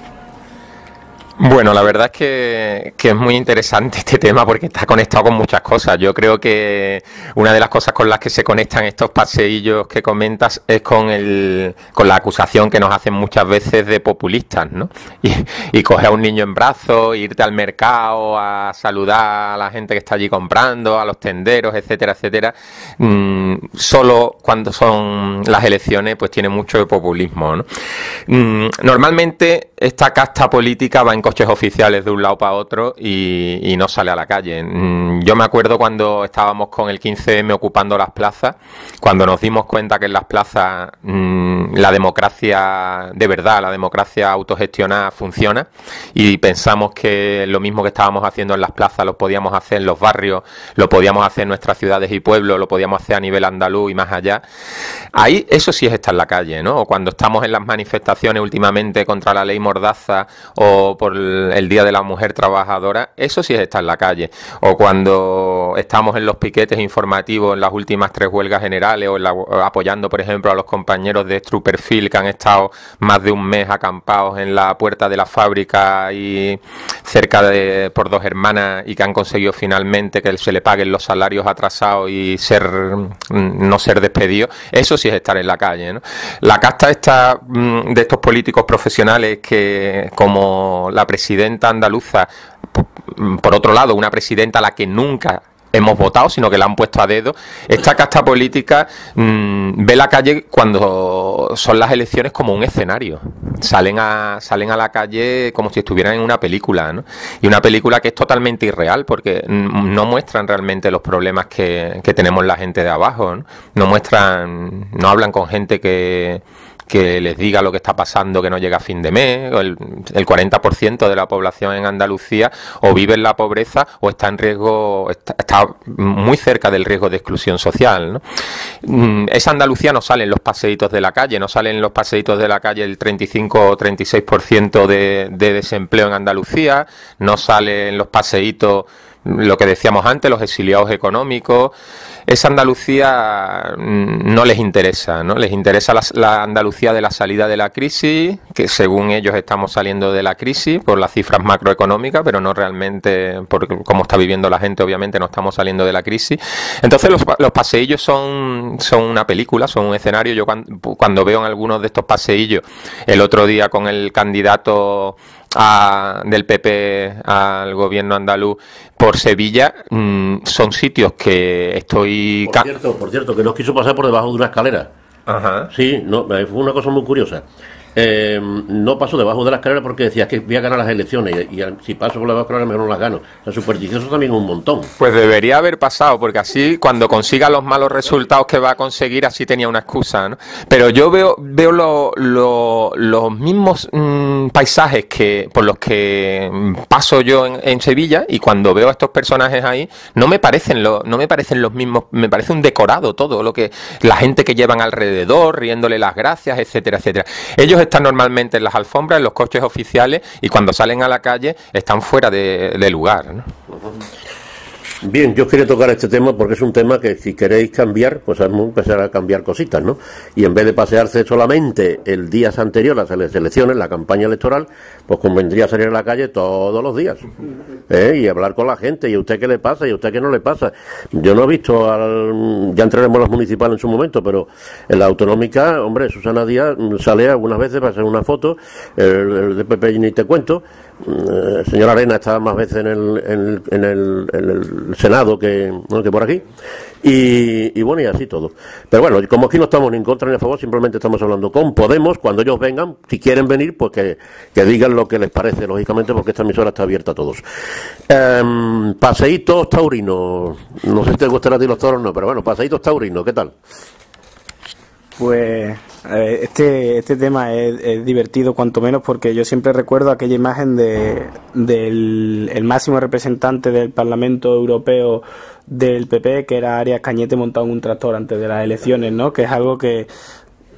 Bueno, la verdad es que es muy interesante este tema porque está conectado con muchas cosas. Yo creo que una de las cosas con las que se conectan estos paseillos que comentas es con la acusación que nos hacen muchas veces de populistas, ¿no? Y coger a un niño en brazos, irte al mercado a saludar a la gente que está allí comprando, a los tenderos, etcétera, etcétera. Solo cuando son las elecciones pues tiene mucho de populismo, ¿no? Normalmente esta casta política va en coches oficiales de un lado para otro y no sale a la calle. Yo me acuerdo cuando estábamos con el 15M ocupando las plazas, cuando nos dimos cuenta que en las plazas la democracia de verdad, la democracia autogestionada funciona, y pensamos que lo mismo que estábamos haciendo en las plazas lo podíamos hacer en los barrios, lo podíamos hacer en nuestras ciudades y pueblos, lo podíamos hacer a nivel andaluz y más allá. Ahí eso sí es estar en la calle, ¿no? O cuando estamos en las manifestaciones últimamente contra la ley Mordaza o por el Día de la Mujer Trabajadora, eso sí es estar en la calle. O cuando estamos en los piquetes informativos en las últimas 3 huelgas generales, o apoyando, por ejemplo, a los compañeros de Struperfield que han estado más de un mes acampados en la puerta de la fábrica y cerca de por Dos Hermanas, y que han conseguido finalmente que se le paguen los salarios atrasados y no ser despedidos. Eso sí es estar en la calle, ¿no? La casta esta de estos políticos profesionales que, como la presidenta andaluza, por otro lado, una presidenta a la que nunca hemos votado, sino que la han puesto a dedo, esta casta política ve la calle cuando son las elecciones como un escenario. Salen a la calle como si estuvieran en una película, ¿no? Y una película que es totalmente irreal, porque no muestran realmente los problemas que tenemos la gente de abajo, ¿no? No hablan con gente que les diga lo que está pasando, que no llega a fin de mes. El 40% de la población en Andalucía o vive en la pobreza o está en riesgo, está muy cerca del riesgo de exclusión social, ¿no? Esa Andalucía no sale en los paseitos de la calle, no sale en los paseitos de la calle el 35 o 36% de desempleo en Andalucía, no sale en los paseitos lo que decíamos antes, los exiliados económicos. Esa Andalucía no les interesa, ¿no? Les interesa la Andalucía de la salida de la crisis, que según ellos estamos saliendo de la crisis por las cifras macroeconómicas, pero no realmente, porque como está viviendo la gente, obviamente no estamos saliendo de la crisis. Entonces los paseillos son una película, son un escenario. Yo cuando veo en algunos de estos paseillos, el otro día con el candidato del PP al gobierno andaluz por Sevilla, son sitios que estoy... Por cierto, que nos quiso pasar por debajo de una escalera. Ajá. Sí, no, fue una cosa muy curiosa. No paso debajo de la escalera porque decía que voy a ganar las elecciones y si paso por debajo de la escalera mejor no las gano. O sea, supersticioso también un montón. Pues debería haber pasado, porque así cuando consiga los malos resultados que va a conseguir, así tenía una excusa, ¿no? Pero yo veo los mismos paisajes por los que paso yo en Sevilla, y cuando veo a estos personajes ahí no me parecen los mismos. Me parece un decorado todo lo que la gente que llevan alrededor, riéndole las gracias, etcétera, etcétera. Ellos están normalmente en las alfombras, en los coches oficiales, y cuando salen a la calle están fuera de lugar, ¿no? Bien, yo quería tocar este tema porque es un tema que si queréis cambiar, pues vamos a empezar a cambiar cositas, ¿no? Y en vez de pasearse solamente el día anterior a las elecciones, la campaña electoral, pues convendría salir a la calle todos los días, y hablar con la gente. ¿Y a usted qué le pasa? ¿Y a usted qué no le pasa? Yo no he visto, ya entraremos en las municipales en su momento, pero en la autonómica, hombre, Susana Díaz sale algunas veces para hacer una foto, el de PP ni te cuento. Señora Arena está más veces en el Senado que por aquí, y bueno, y así todo. Pero bueno, como aquí no estamos ni en contra ni a favor, simplemente estamos hablando con Podemos. Cuando ellos vengan, si quieren venir, pues que digan lo que les parece, lógicamente, porque esta emisora está abierta a todos. Paseitos taurinos, no sé si te gustará a ti los toros o no, pero bueno, paseitos taurinos, ¿qué tal? Pues este tema es divertido, cuanto menos, porque yo siempre recuerdo aquella imagen del el máximo representante del Parlamento Europeo del PP, que era Arias Cañete, montado en un tractor antes de las elecciones, ¿no? Que es algo que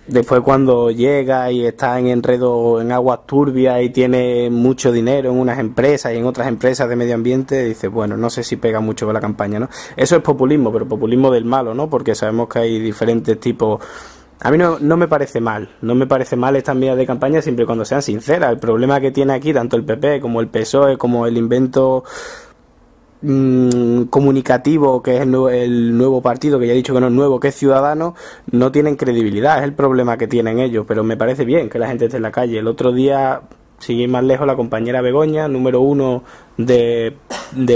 después, cuando llega y está en enredo en aguas turbias y tiene mucho dinero en unas empresas y en otras empresas de medio ambiente, dice, bueno, no sé si pega mucho con la campaña, ¿no? Eso es populismo, pero populismo del malo, ¿no? Porque sabemos que hay diferentes tipos. A mí no me parece mal, estas medidas de campaña siempre y cuando sean sinceras. El problema que tiene aquí tanto el PP como el PSOE, como el invento comunicativo, que es el nuevo partido, que ya he dicho que no es nuevo, que es Ciudadanos, no tienen credibilidad. Es el problema que tienen ellos, pero me parece bien que la gente esté en la calle. El otro día, sin ir más lejos, la compañera Begoña, número 1 de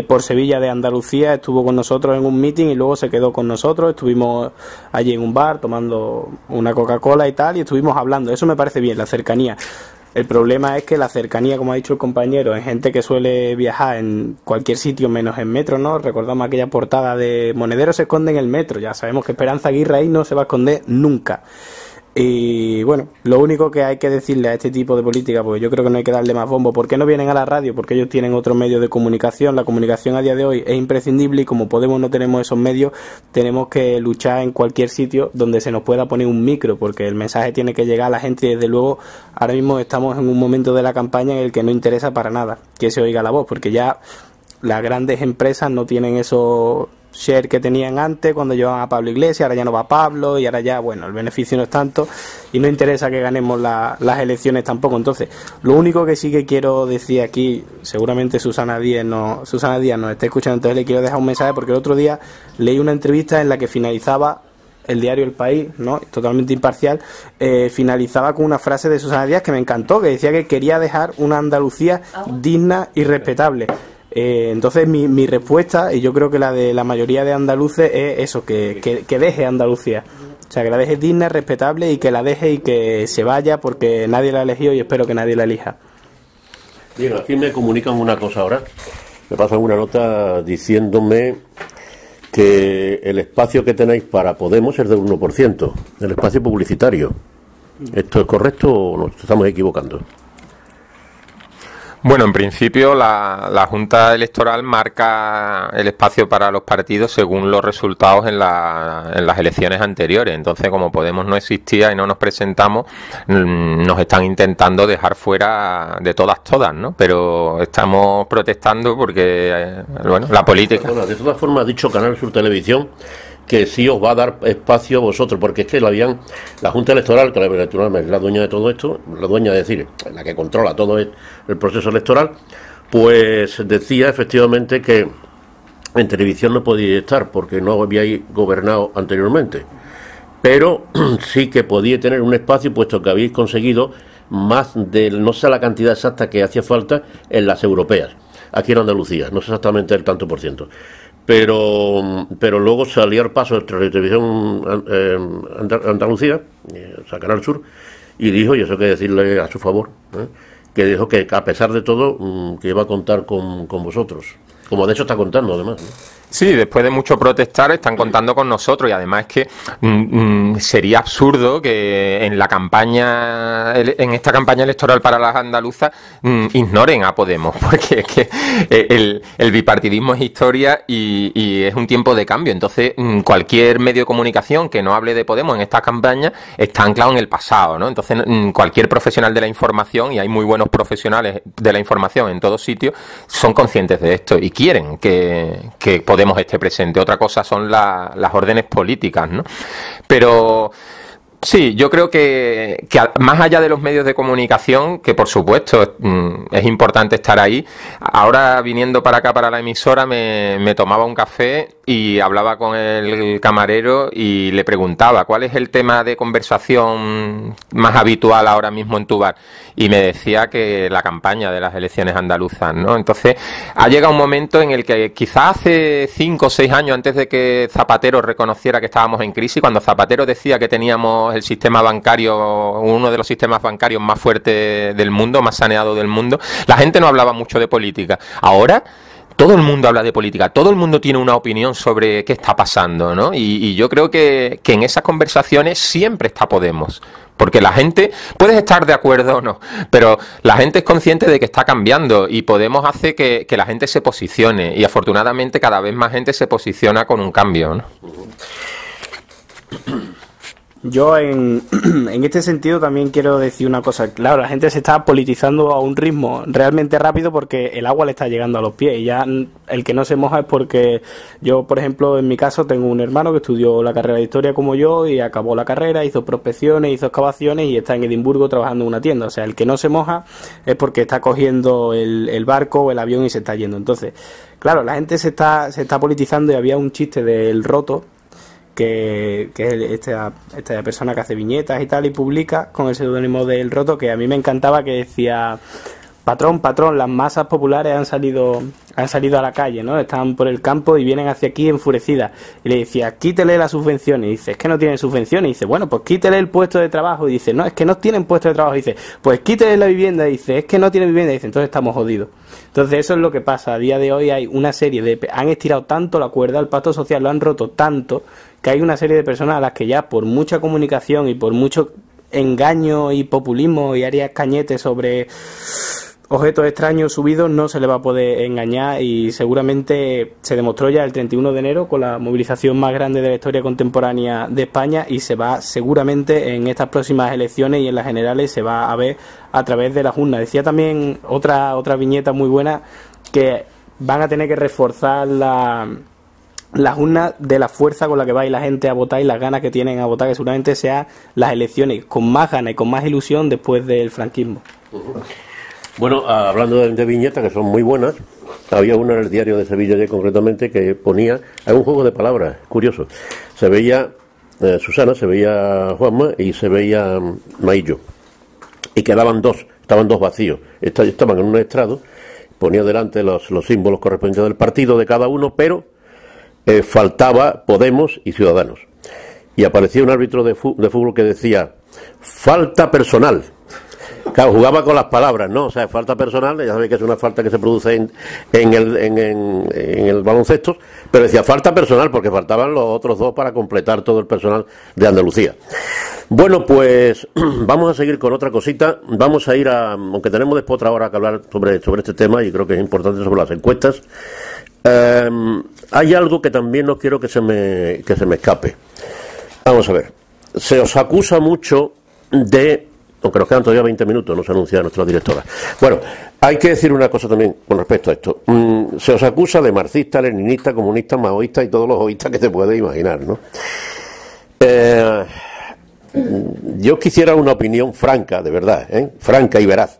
Por Sevilla de Andalucía, estuvo con nosotros en un meeting y luego se quedó con nosotros. Estuvimos allí en un bar tomando una Coca-Cola y tal, y estuvimos hablando. Eso me parece bien, la cercanía. El problema es que la cercanía, como ha dicho el compañero, en gente que suele viajar en cualquier sitio menos en metro, ¿no? Recordamos aquella portada de Monedero se esconde en el metro. Ya sabemos que Esperanza Aguirre ahí no se va a esconder nunca. Y bueno, lo único que hay que decirle a este tipo de política, porque yo creo que no hay que darle más bombo, ¿por qué no vienen a la radio? Porque ellos tienen otros medios de comunicación, la comunicación a día de hoy es imprescindible y como Podemos no tenemos esos medios, tenemos que luchar en cualquier sitio donde se nos pueda poner un micro, porque el mensaje tiene que llegar a la gente y desde luego ahora mismo estamos en un momento de la campaña en el que no interesa para nada que se oiga la voz, porque ya las grandes empresas no tienen esos share que tenían antes cuando llevaban a Pablo Iglesias, ahora ya no va Pablo y ahora ya, bueno, el beneficio no es tanto y no interesa que ganemos las elecciones tampoco. Entonces, lo único que sí que quiero decir aquí, seguramente Susana Díaz nos esté escuchando, entonces le quiero dejar un mensaje porque el otro día leí una entrevista en la que finalizaba el diario El País, ¿no?, totalmente imparcial, finalizaba con una frase de Susana Díaz que me encantó, que decía que quería dejar una Andalucía digna y respetable. Entonces mi respuesta, y yo creo que la de la mayoría de andaluces, es eso, que deje Andalucía. O sea, que la deje digna, respetable y que la deje y que se vaya porque nadie la ha elegido y espero que nadie la elija. Bien, aquí me comunican una cosa ahora. Me pasan una nota diciéndome que el espacio que tenéis para Podemos es del 1%, el espacio publicitario. ¿Esto es correcto o nos estamos equivocando? Bueno, en principio la Junta Electoral marca el espacio para los partidos según los resultados en las elecciones anteriores. Entonces, como Podemos no existía y no nos presentamos, nos están intentando dejar fuera de todas, ¿no? Pero estamos protestando porque, bueno, la política... Bueno, de todas formas, ha dicho Canal Sur Televisión que sí os va a dar espacio a vosotros, porque es que la Junta Electoral, que es la dueña de todo esto, la dueña, es decir, la que controla todo el proceso electoral, pues decía efectivamente que en televisión no podíais estar porque no habíais gobernado anteriormente, pero sí que podíais tener un espacio, puesto que habéis conseguido más de, no sé la cantidad exacta que hacía falta en las europeas, aquí en Andalucía, no sé exactamente el tanto por ciento. Pero luego salió al paso de Televisión Andalucía, o sea, Canal Sur, y dijo, y eso hay que decirle a su favor, que dijo que a pesar de todo, que iba a contar con vosotros, como de hecho está contando además, ¿no? Sí, después de mucho protestar están contando con nosotros y además es que sería absurdo que en esta campaña electoral para las andaluzas ignoren a Podemos, porque es que el bipartidismo es historia y es un tiempo de cambio. Entonces cualquier medio de comunicación que no hable de Podemos en esta campaña está anclado en el pasado, ¿no? Entonces cualquier profesional de la información, y hay muy buenos profesionales de la información en todos sitios, son conscientes de esto y quieren que Podemos esté presente. Otra cosa son las órdenes políticas, ¿no? Pero sí, yo creo que más allá de los medios de comunicación, que por supuesto es importante estar ahí, ahora viniendo para acá, para la emisora, me tomaba un café y hablaba con el camarero y le preguntaba cuál es el tema de conversación más habitual ahora mismo en tu bar, y me decía que la campaña de las elecciones andaluzas, ¿no? Entonces ha llegado un momento en el que quizás hace 5 o 6 años, antes de que Zapatero reconociera que estábamos en crisis, cuando Zapatero decía que teníamos el sistema bancario, uno de los sistemas bancarios más fuertes del mundo, más saneado del mundo, la gente no hablaba mucho de política. Ahora todo el mundo habla de política, todo el mundo tiene una opinión sobre qué está pasando, ¿no? Y yo creo que en esas conversaciones siempre está Podemos, porque la gente, puedes estar de acuerdo o no, pero la gente es consciente de que está cambiando y Podemos hace que la gente se posicione, y afortunadamente cada vez más gente se posiciona con un cambio, ¿no? Yo en este sentido también quiero decir una cosa. Claro, la gente se está politizando a un ritmo realmente rápido porque el agua le está llegando a los pies, y ya el que no se moja es porque yo, por ejemplo, en mi caso tengo un hermano que estudió la carrera de historia como yo y acabó la carrera, hizo prospecciones, hizo excavaciones y está en Edimburgo trabajando en una tienda. O sea, el que no se moja es porque está cogiendo el barco o el avión y se está yendo. Entonces, claro, la gente se está politizando, y había un chiste del Roto, que es esta persona que hace viñetas y tal y publica con el seudónimo del Roto, que a mí me encantaba, que decía: patrón, las masas populares han salido a la calle, ¿no? Están por el campo y vienen hacia aquí enfurecidas. Y le decía, quítele las subvenciones. Y dice, es que no tienen subvenciones. Y dice, bueno, pues quítele el puesto de trabajo. Y dice, no, es que no tienen puesto de trabajo. Y dice, pues quítele la vivienda. Y dice, es que no tienen vivienda. Y dice, entonces estamos jodidos. Entonces eso es lo que pasa. A día de hoy hay una serie de... Han estirado tanto la cuerda, el pacto social lo han roto tanto, que hay una serie de personas a las que ya por mucha comunicación y por mucho engaño y populismo y áreas cañetes sobre objetos extraños subidos no se le va a poder engañar, y seguramente se demostró ya el 31 de enero con la movilización más grande de la historia contemporánea de España, y se va seguramente en estas próximas elecciones y en las generales se va a ver a través de las urnas. Decía también otra viñeta muy buena, que van a tener que reforzar las urnas de la fuerza con la que va a ir la gente a votar y las ganas que tienen a votar, que seguramente sean las elecciones con más ganas y con más ilusión después del franquismo. Bueno, hablando de viñetas que son muy buenas, había una en el diario de Sevilla ayer concretamente que ponía, hay un juego de palabras, curioso, se veía Susana, se veía Juanma y se veía Maillo, y quedaban dos, estaban dos vacíos, estaban en un estrado, ponía delante los símbolos correspondientes del partido de cada uno, pero faltaba Podemos y Ciudadanos, y aparecía un árbitro de fútbol que decía, falta personal. Claro, jugaba con las palabras, ¿no? O sea, falta personal, ya sabéis que es una falta que se produce en el baloncesto, pero decía falta personal porque faltaban los otros dos para completar todo el personal de Andalucía. Bueno, pues vamos a seguir con otra cosita, vamos a ir aunque tenemos después otra hora que hablar sobre este tema, y creo que es importante, sobre las encuestas. Hay algo que también no quiero que se me escape. Vamos a ver, se os acusa mucho de... aunque nos quedan todavía 20 minutos, nos anuncia nuestra directora. Bueno, hay que decir una cosa también con respecto a esto. Se os acusa de marxista, leninista, comunista, maoísta y todos los oístas que te puedes imaginar, ¿no? Yo quisiera una opinión franca, de verdad, franca y veraz.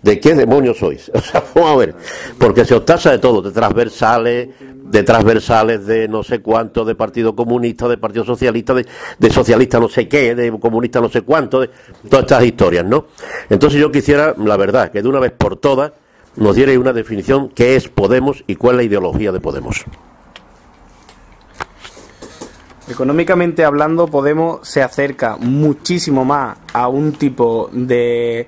¿De qué demonios sois? O sea, vamos a ver, porque se os tasa de todo, de transversales, de no sé cuánto, de Partido Comunista, de Partido Socialista, de socialista no sé qué, de comunista no sé cuánto, de todas estas historias, ¿no? Entonces yo quisiera, la verdad, que de una vez por todas nos dierais una definición, qué es Podemos y cuál es la ideología de Podemos. Económicamente hablando, Podemos se acerca muchísimo más a un tipo de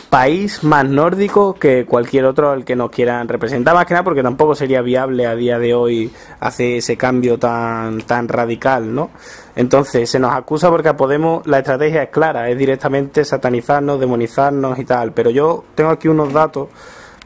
país más nórdico que cualquier otro al que nos quieran representar, más que nada porque tampoco sería viable a día de hoy hacer ese cambio tan radical, ¿no? Entonces se nos acusa porque a Podemos la estrategia es clara, es directamente satanizarnos, demonizarnos y tal, pero yo tengo aquí unos datos,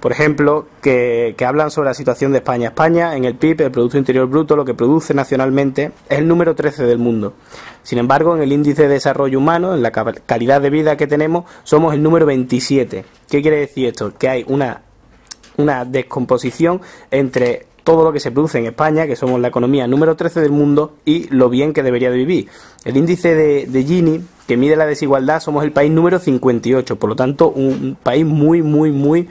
por ejemplo, que hablan sobre la situación de España. España, en el PIB, el Producto Interior Bruto, lo que produce nacionalmente, es el número 13 del mundo. Sin embargo, en el índice de desarrollo humano, en la calidad de vida que tenemos, somos el número 27. ¿Qué quiere decir esto? Que hay una descomposición entre todo lo que se produce en España, que somos la economía número 13 del mundo, y lo bien que debería de vivir. El índice de Gini, que mide la desigualdad, somos el país número 58. Por lo tanto, un país muy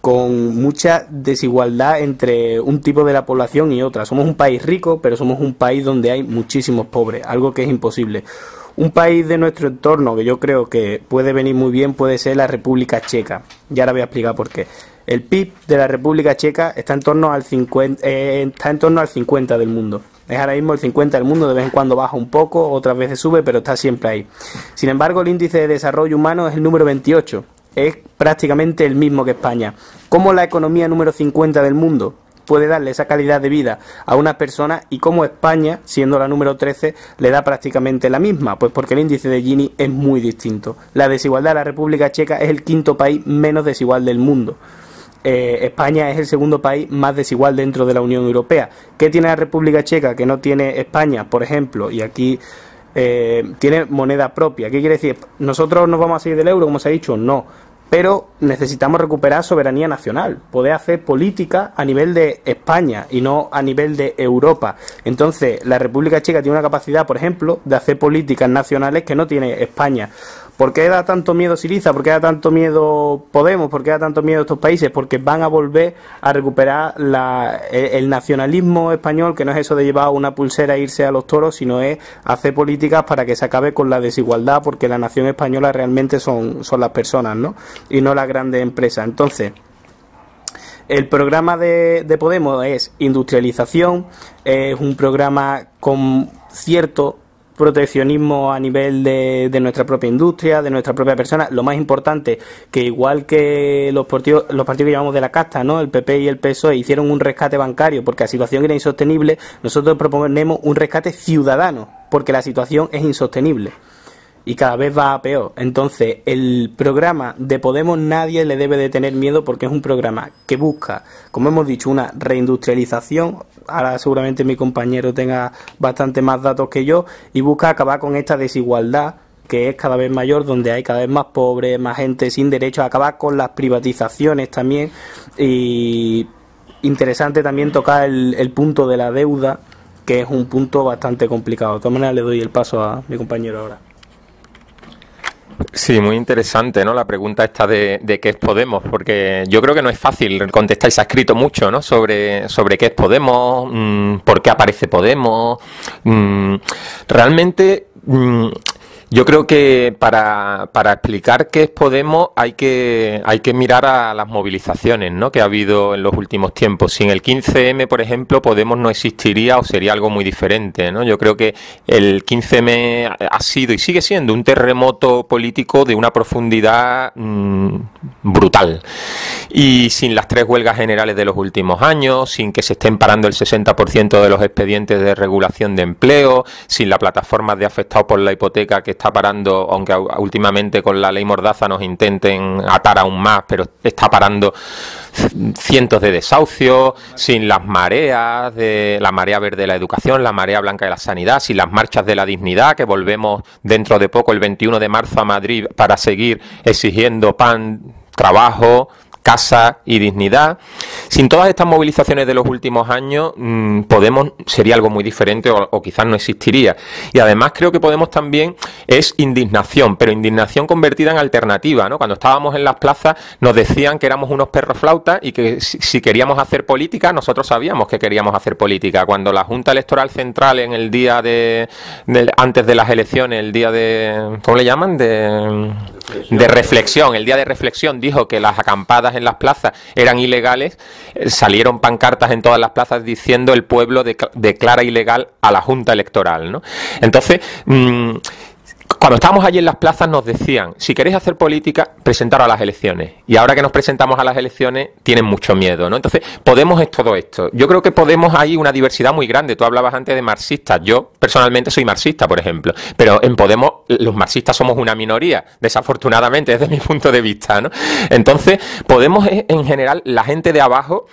con mucha desigualdad entre un tipo de la población y otra. Somos un país rico, pero somos un país donde hay muchísimos pobres, algo que es imposible. Un país de nuestro entorno que yo creo que puede venir muy bien puede ser la República Checa. Y ahora voy a explicar por qué. El PIB de la República Checa está en torno al 50 del mundo. Es ahora mismo el 50 del mundo, de vez en cuando baja un poco, otras veces sube, pero está siempre ahí. Sin embargo, el índice de desarrollo humano es el número 28. Es prácticamente el mismo que España. ¿Cómo la economía número 50 del mundo puede darle esa calidad de vida a una persona y cómo España, siendo la número 13, le da prácticamente la misma? Pues porque el índice de Gini es muy distinto. La desigualdad de la República Checa es el quinto país menos desigual del mundo. España es el segundo país más desigual dentro de la Unión Europea. ¿Qué tiene la República Checa que no tiene España, por ejemplo? Y aquí tiene moneda propia. ¿Qué quiere decir? ¿Nosotros nos vamos a salir del euro, como se ha dicho? No. Pero necesitamos recuperar soberanía nacional, poder hacer política a nivel de España y no a nivel de Europa. Entonces, la República Checa tiene una capacidad, por ejemplo, de hacer políticas nacionales que no tiene España. ¿Por qué da tanto miedo Syriza? ¿Por qué da tanto miedo Podemos? ¿Por qué da tanto miedo estos países? Porque van a volver a recuperar el nacionalismo español, que no es eso de llevar una pulsera e irse a los toros, sino es hacer políticas para que se acabe con la desigualdad, porque la nación española realmente son las personas, ¿no? Y no las grandes empresas. Entonces, el programa de Podemos es industrialización, es un programa con cierto proteccionismo a nivel de nuestra propia industria, de nuestra propia persona. Lo más importante, que igual que los partidos que llamamos de la casta, ¿no? El PP y el PSOE hicieron un rescate bancario porque la situación era insostenible, nosotros proponemos un rescate ciudadano porque la situación es insostenible y cada vez va a peor. Entonces, el programa de Podemos nadie le debe de tener miedo, porque es un programa que busca, como hemos dicho, una reindustrialización. Ahora seguramente mi compañero tenga bastante más datos que yo, y busca acabar con esta desigualdad que es cada vez mayor, donde hay cada vez más pobres, más gente sin derechos, acabar con las privatizaciones también. Y interesante también tocar el punto de la deuda, que es un punto bastante complicado. De todas maneras, le doy el paso a mi compañero ahora. Sí, muy interesante, ¿no? La pregunta esta de qué es Podemos, porque yo creo que no es fácil contestar, y se ha escrito mucho, ¿no? Sobre qué es Podemos, por qué aparece Podemos. Realmente, yo creo que para explicar qué es Podemos hay que mirar a las movilizaciones, ¿no? Que ha habido en los últimos tiempos. Sin el 15M, por ejemplo, Podemos no existiría, o sería algo muy diferente, ¿no? Yo creo que el 15M ha sido y sigue siendo un terremoto político de una profundidad brutal. Y sin las 3 huelgas generales de los últimos años, sin que se estén parando el 60% de los expedientes de regulación de empleo, sin la plataforma de afectados por la hipoteca que está parando, aunque últimamente con la ley Mordaza nos intenten atar aún más, pero está parando cientos de desahucios, sin las mareas, de la marea verde de la educación, la marea blanca de la sanidad, sin las marchas de la dignidad, que volvemos dentro de poco, el 21 de marzo a Madrid, para seguir exigiendo pan, trabajo, casa y dignidad. Sin todas estas movilizaciones de los últimos años, Podemos sería algo muy diferente, o quizás no existiría. Y además creo que Podemos también es indignación, pero indignación convertida en alternativa, ¿no? Cuando estábamos en las plazas nos decían que éramos unos perros flautas y que si queríamos hacer política, nosotros sabíamos que queríamos hacer política. Cuando la Junta Electoral Central, en el día antes de las elecciones, el día de, ¿cómo le llaman? De reflexión, el día de reflexión, dijo que las acampadas en las plazas eran ilegales, salieron pancartas en todas las plazas diciendo: el pueblo declara ilegal a la Junta Electoral, ¿no? Entonces, cuando estábamos allí en las plazas nos decían: si queréis hacer política, presentaros a las elecciones. Y ahora que nos presentamos a las elecciones, tienen mucho miedo, ¿no? Entonces, Podemos es todo esto. Yo creo que Podemos hay una diversidad muy grande. Tú hablabas antes de marxistas. Yo, personalmente, soy marxista, por ejemplo. Pero en Podemos, los marxistas somos una minoría, desafortunadamente, desde mi punto de vista, ¿no? Entonces, Podemos es, en general, la gente de abajo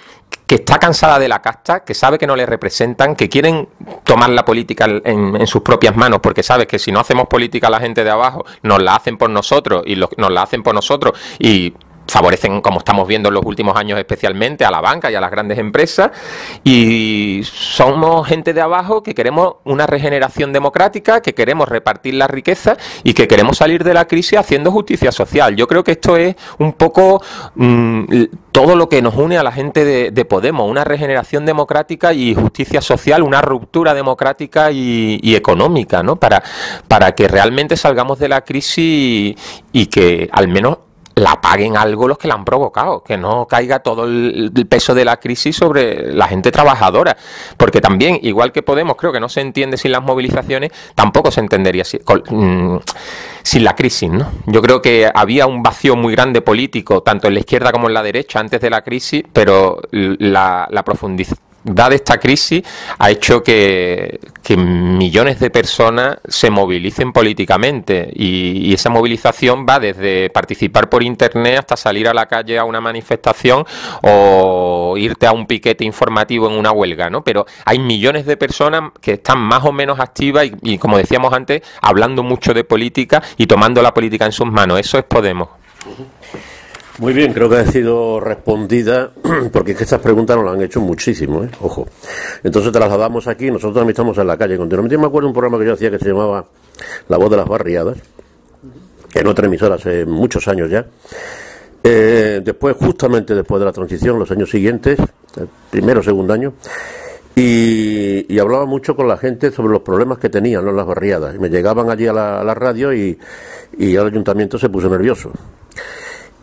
que está cansada de la casta, que sabe que no le representan, que quieren tomar la política en sus propias manos, porque sabes que si no hacemos política la gente de abajo, nos la hacen por nosotros, y nos la hacen por nosotros, y favorecen, como estamos viendo en los últimos años, especialmente a la banca y a las grandes empresas. Y somos gente de abajo que queremos una regeneración democrática, que queremos repartir la riqueza y que queremos salir de la crisis haciendo justicia social. Yo creo que esto es un poco todo lo que nos une a la gente de Podemos: una regeneración democrática y justicia social, una ruptura democrática y económica, ¿no? Para que realmente salgamos de la crisis y que al menos la paguen algo los que la han provocado, que no caiga todo el peso de la crisis sobre la gente trabajadora, porque también, igual que Podemos, creo que no se entiende sin las movilizaciones, tampoco se entendería sin la crisis, ¿no? Yo creo que había un vacío muy grande político, tanto en la izquierda como en la derecha, antes de la crisis, pero la profundidad de esta crisis ha hecho que millones de personas se movilicen políticamente, y esa movilización va desde participar por internet hasta salir a la calle a una manifestación o irte a un piquete informativo en una huelga, ¿no? Pero hay millones de personas que están más o menos activas y como decíamos antes, hablando mucho de política y tomando la política en sus manos. Eso es Podemos. Muy bien, creo que ha sido respondida, porque es que estas preguntas nos las han hecho muchísimo, ¿eh? Ojo. Entonces trasladamos aquí, nosotros también estamos en la calle continuamente. Yo me acuerdo de un programa que yo hacía que se llamaba La Voz de las Barriadas, en otra emisora hace muchos años ya. Después, justamente después de la transición, los años siguientes, el primero o segundo año, y hablaba mucho con la gente sobre los problemas que tenían, ¿no?, las barriadas. Y me llegaban allí a la radio y el ayuntamiento se puso nervioso.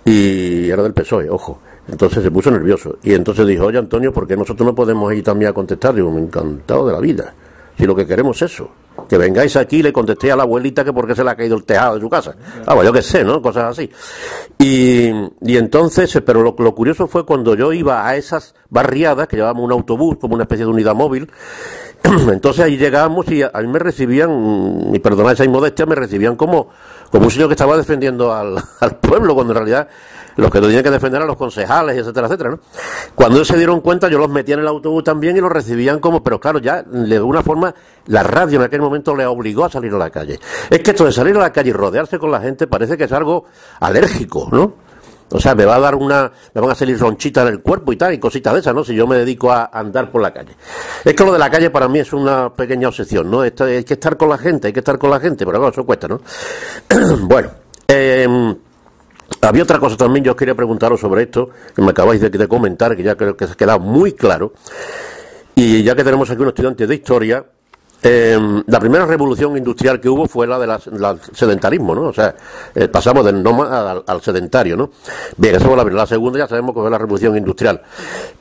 Y era del PSOE, ojo. Entonces se puso nervioso. Y entonces dijo: oye, Antonio, ¿por qué nosotros no podemos ir también a contestar? Digo: me encantado de la vida. Si lo que queremos es eso, que vengáis aquí y le contesté a la abuelita que por qué se le ha caído el tejado de su casa. Pues yo qué sé, ¿no? Cosas así. Y entonces, pero lo curioso fue cuando yo iba a esas barriadas, que llevábamos un autobús, como una especie de unidad móvil. Entonces ahí llegábamos y a mí me recibían, y perdonad esa inmodestia, me recibían como un señor que estaba defendiendo al pueblo, cuando en realidad los que tenían que defender a los concejales, etcétera, etcétera, ¿no? Cuando ellos se dieron cuenta, yo los metía en el autobús también y los recibían como, pero claro, ya de alguna forma la radio en aquel momento les obligó a salir a la calle. Es que esto de salir a la calle y rodearse con la gente parece que es algo alérgico, ¿no? O sea, me van a salir ronchitas en el cuerpo y tal, y cositas de esas, ¿no? Si yo me dedico a andar por la calle. Es que lo de la calle para mí es una pequeña obsesión, ¿no? Hay que estar con la gente, pero claro, eso cuesta, ¿no? Bueno, había otra cosa también, yo os quería preguntaros sobre esto, que me acabáis de comentar, que ya creo que se ha quedado muy claro, y ya que tenemos aquí un estudiante de historia, la primera revolución industrial que hubo fue la del sedentarismo, ¿no? O sea, pasamos del nómada al sedentario, ¿no? Bien, esa fue la segunda, ya sabemos que fue la revolución industrial.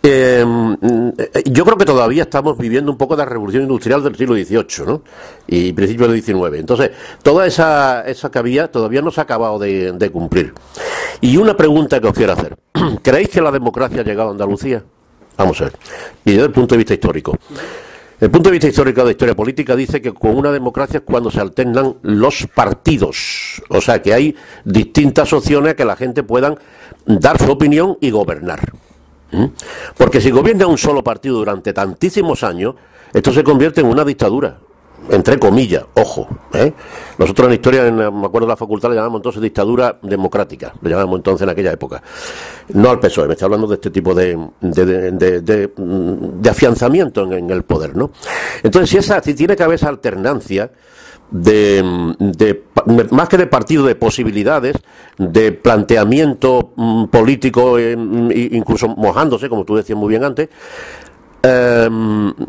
Yo creo que todavía estamos viviendo un poco de la revolución industrial del siglo XVIII, ¿no? Y principios del XIX. Entonces, toda esa que había todavía no se ha acabado de cumplir. Y una pregunta que os quiero hacer. ¿Creéis que la democracia ha llegado a Andalucía? Vamos a ver. Y desde el punto de vista histórico. El punto de vista histórico de historia política dice que con una democracia es cuando se alternan los partidos, o sea que hay distintas opciones a que la gente puedan dar su opinión y gobernar. Porque si gobierna un solo partido durante tantísimos años, esto se convierte en una dictadura, entre comillas, ojo, ¿eh? Nosotros en la historia, me acuerdo de la facultad, le llamamos entonces dictadura democrática, le llamamos entonces en aquella época, no al PSOE, me estoy hablando de este tipo de afianzamiento en el poder, ¿no? Entonces, si tiene que haber esa alternancia más que de partido, de posibilidades, de planteamiento político, incluso mojándose, como tú decías muy bien antes.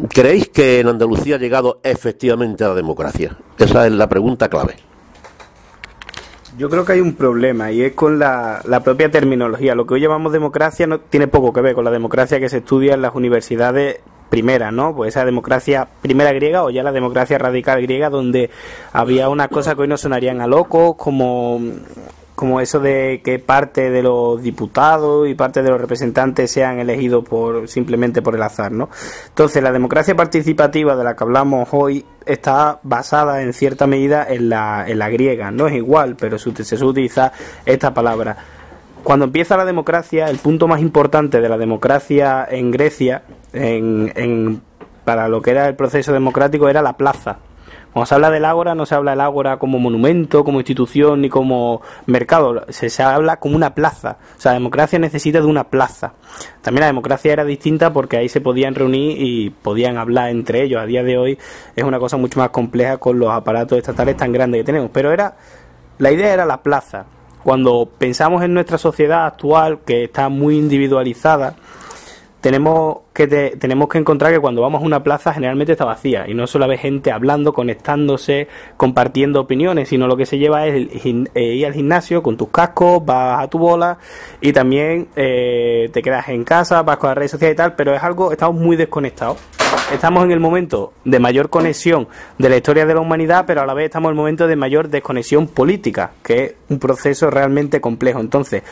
¿Creéis que en Andalucía ha llegado efectivamente a la democracia? Esa es la pregunta clave. Yo creo que hay un problema y es con la propia terminología. Lo que hoy llamamos democracia no tiene poco que ver con la democracia que se estudia en las universidades primeras, ¿no? Pues esa democracia primera griega o ya la democracia radical griega, donde había unas cosas que hoy nos sonarían a locos, como eso de que parte de los diputados y parte de los representantes sean elegidos simplemente por el azar, ¿no? Entonces, la democracia participativa de la que hablamos hoy está basada en cierta medida en la griega. No es igual, pero se suele utilizar esta palabra. Cuando empieza la democracia, el punto más importante de la democracia en Grecia, para lo que era el proceso democrático, era la plaza. Cuando se habla del ágora, no se habla del ágora como monumento, como institución, ni como mercado. Se habla como una plaza. O sea, la democracia necesita de una plaza. También la democracia era distinta porque ahí se podían reunir y podían hablar entre ellos. A día de hoy es una cosa mucho más compleja con los aparatos estatales tan grandes que tenemos. Pero la idea era la plaza. Cuando pensamos en nuestra sociedad actual, que está muy individualizada, tenemos que encontrar que cuando vamos a una plaza generalmente está vacía y no solo ves gente hablando, conectándose, compartiendo opiniones, sino lo que se lleva es ir al gimnasio con tus cascos, vas a tu bola y también te quedas en casa, vas con las redes sociales y tal, pero estamos muy desconectados. Estamos en el momento de mayor conexión de la historia de la humanidad, pero a la vez estamos en el momento de mayor desconexión política, que es un proceso realmente complejo. Entonces,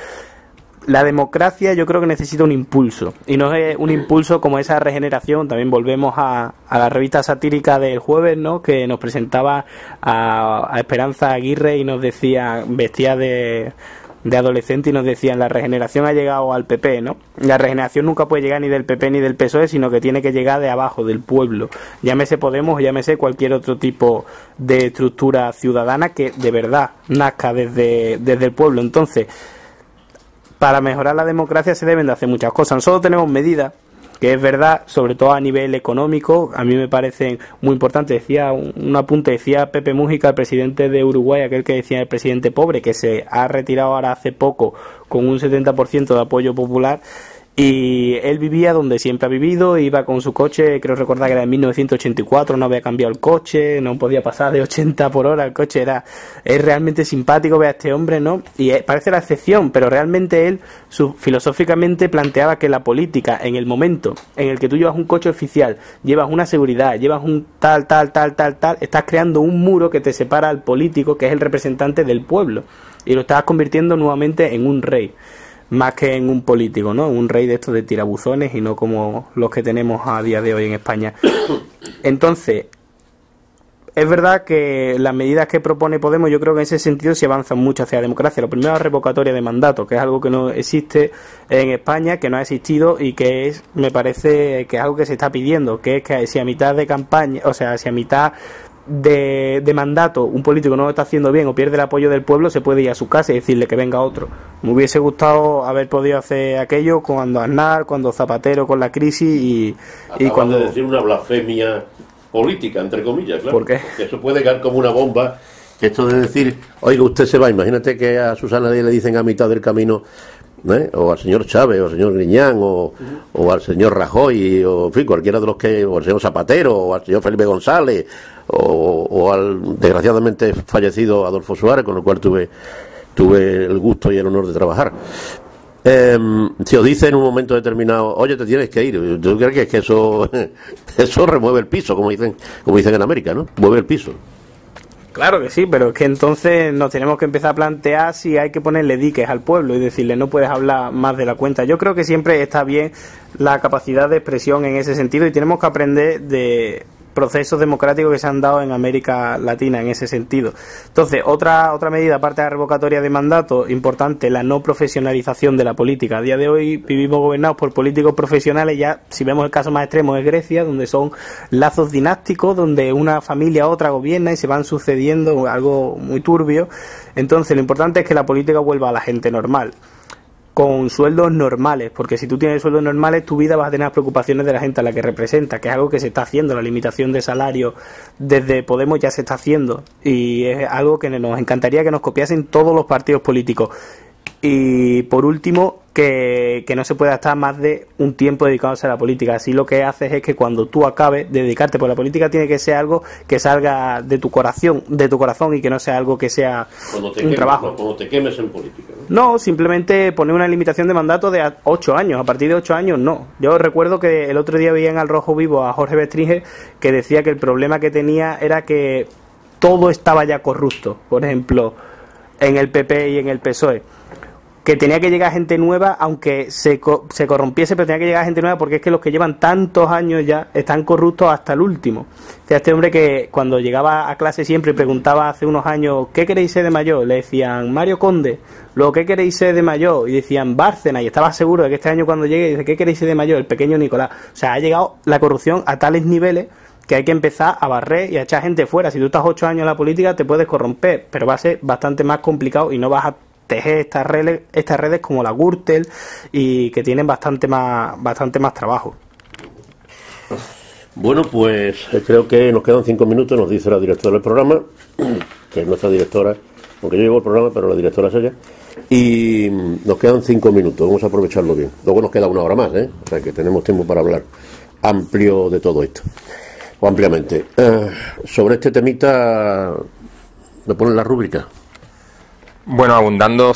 la democracia yo creo que necesita un impulso, y no es un impulso como esa regeneración. También volvemos a la revista satírica del jueves, ¿no?, que nos presentaba a Esperanza Aguirre y nos decía, vestía de adolescente, y nos decían: la regeneración ha llegado al PP, ¿no? La regeneración nunca puede llegar ni del PP ni del PSOE, sino que tiene que llegar de abajo, del pueblo. Llámese Podemos, llámese cualquier otro tipo de estructura ciudadana que de verdad nazca desde el pueblo. Entonces, para mejorar la democracia se deben de hacer muchas cosas. Nosotros tenemos medidas que es verdad, sobre todo a nivel económico, a mí me parecen muy importantes. Decía un apunte, decía Pepe Mújica, el presidente de Uruguay, aquel que decía el presidente pobre, que se ha retirado ahora hace poco con un 70% de apoyo popular, y él vivía donde siempre ha vivido, iba con su coche, creo recordar que era en 1984, no había cambiado el coche, no podía pasar de 80 por hora el coche, es realmente simpático ver a este hombre, ¿no? Y parece la excepción, pero realmente él filosóficamente planteaba que la política, en el momento en el que tú llevas un coche oficial, llevas una seguridad, llevas un tal, estás creando un muro que te separa al político, que es el representante del pueblo, y lo estás convirtiendo nuevamente en un rey, más que en un político, ¿no? Un rey de estos de tirabuzones y no como los que tenemos a día de hoy en España. Entonces, es verdad que las medidas que propone Podemos, yo creo que en ese sentido se avanzan mucho hacia la democracia. Lo primero es la revocatoria de mandato, que es algo que no existe en España, que no ha existido y que es, me parece que es algo que se está pidiendo, que es que si a mitad de campaña, o sea, si a mitad de mandato un político no lo está haciendo bien o pierde el apoyo del pueblo, se puede ir a su casa y decirle que venga otro. Me hubiese gustado haber podido hacer aquello cuando Aznar, cuando Zapatero con la crisis y cuando... de decir una blasfemia política, entre comillas, claro. ¿Por qué? Que eso puede caer como una bomba. Esto de decir, oiga, usted se va, imagínate que a Susana Díaz le dicen a mitad del camino, o al señor Chávez, o al señor Griñán, o al señor Rajoy, o en fin, cualquiera de los que, o al señor Zapatero, o al señor Felipe González, o al desgraciadamente fallecido Adolfo Suárez, con el cual tuve el gusto y el honor de trabajar. Si os dice en un momento determinado, oye, te tienes que ir, ¿tú crees que eso remueve el piso, como dicen en América, ¿no? Mueve el piso. Claro que sí, pero es que entonces nos tenemos que empezar a plantear si hay que ponerle diques al pueblo y decirle no puedes hablar más de la cuenta. Yo creo que siempre está bien la capacidad de expresión en ese sentido y tenemos que aprender de procesos democráticos que se han dado en América Latina en ese sentido. Entonces, otra medida, aparte de la revocatoria de mandato, importante, la no profesionalización de la política. A día de hoy vivimos gobernados por políticos profesionales, ya si vemos el caso más extremo es Grecia, donde son lazos dinásticos, donde una familia a otra gobierna y se van sucediendo, algo muy turbio. Entonces, lo importante es que la política vuelva a la gente normal, con sueldos normales, porque si tú tienes sueldos normales, tu vida vas a tener las preocupaciones de la gente a la que representa, que es algo que se está haciendo. La limitación de salario desde Podemos ya se está haciendo y es algo que nos encantaría que nos copiasen todos los partidos políticos. Y por último, que no se pueda estar más de un tiempo dedicándose a la política. Así lo que haces es que cuando tú acabes de dedicarte, por la política tiene que ser algo que salga de tu corazón y que no sea algo que sea un trabajo. No, cuando te quemes en política, No, simplemente poner una limitación de mandato de 8 años. A partir de 8 años no. Yo recuerdo que el otro día veía en Al Rojo Vivo a Jorge Bestringe que decía que el problema que tenía era que todo estaba ya corrupto. Por ejemplo, en el PP y en el PSOE. Que tenía que llegar gente nueva, aunque se corrompiese, pero tenía que llegar gente nueva porque es que los que llevan tantos años ya están corruptos hasta el último. O sea, este hombre que cuando llegaba a clase siempre preguntaba hace unos años ¿qué queréis ser de mayor? Le decían Mario Conde. Luego ¿qué queréis ser de mayor? Y decían Bárcena, y estaba seguro de que este año cuando llegue dice ¿qué queréis ser de mayor? El pequeño Nicolás. O sea, ha llegado la corrupción a tales niveles que hay que empezar a barrer y a echar gente fuera. Si tú estás 8 años en la política te puedes corromper, pero va a ser bastante más complicado y no vas a tejer estas redes como la Gürtel y que tienen bastante más trabajo. Bueno, pues creo que nos quedan 5 minutos, nos dice la directora del programa, que es nuestra directora, aunque yo llevo el programa, pero la directora es ella, y nos quedan 5 minutos, vamos a aprovecharlo bien. Luego nos queda 1 hora más, o sea que tenemos tiempo para hablar amplio de todo esto, o ampliamente. Sobre este temita, ¿me ponen la rúbrica? Bueno, abundando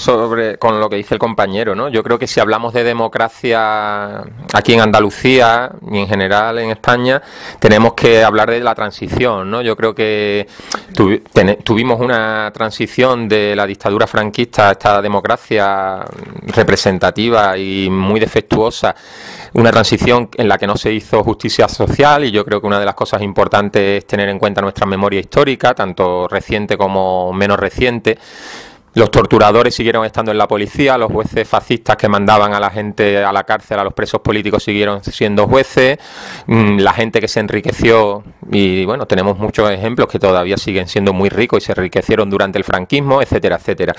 con lo que dice el compañero, ¿no? Yo creo que si hablamos de democracia aquí en Andalucía y en general en España, tenemos que hablar de la transición, ¿no? Yo creo que tuvimos una transición de la dictadura franquista a esta democracia representativa y muy defectuosa, una transición en la que no se hizo justicia social, y yo creo que una de las cosas importantes es tener en cuenta nuestra memoria histórica, tanto reciente como menos reciente. Los torturadores siguieron estando en la policía, los jueces fascistas que mandaban a la gente a la cárcel, a los presos políticos, siguieron siendo jueces, la gente que se enriqueció, y bueno, tenemos muchos ejemplos que todavía siguen siendo muy ricos y se enriquecieron durante el franquismo, etcétera, etcétera.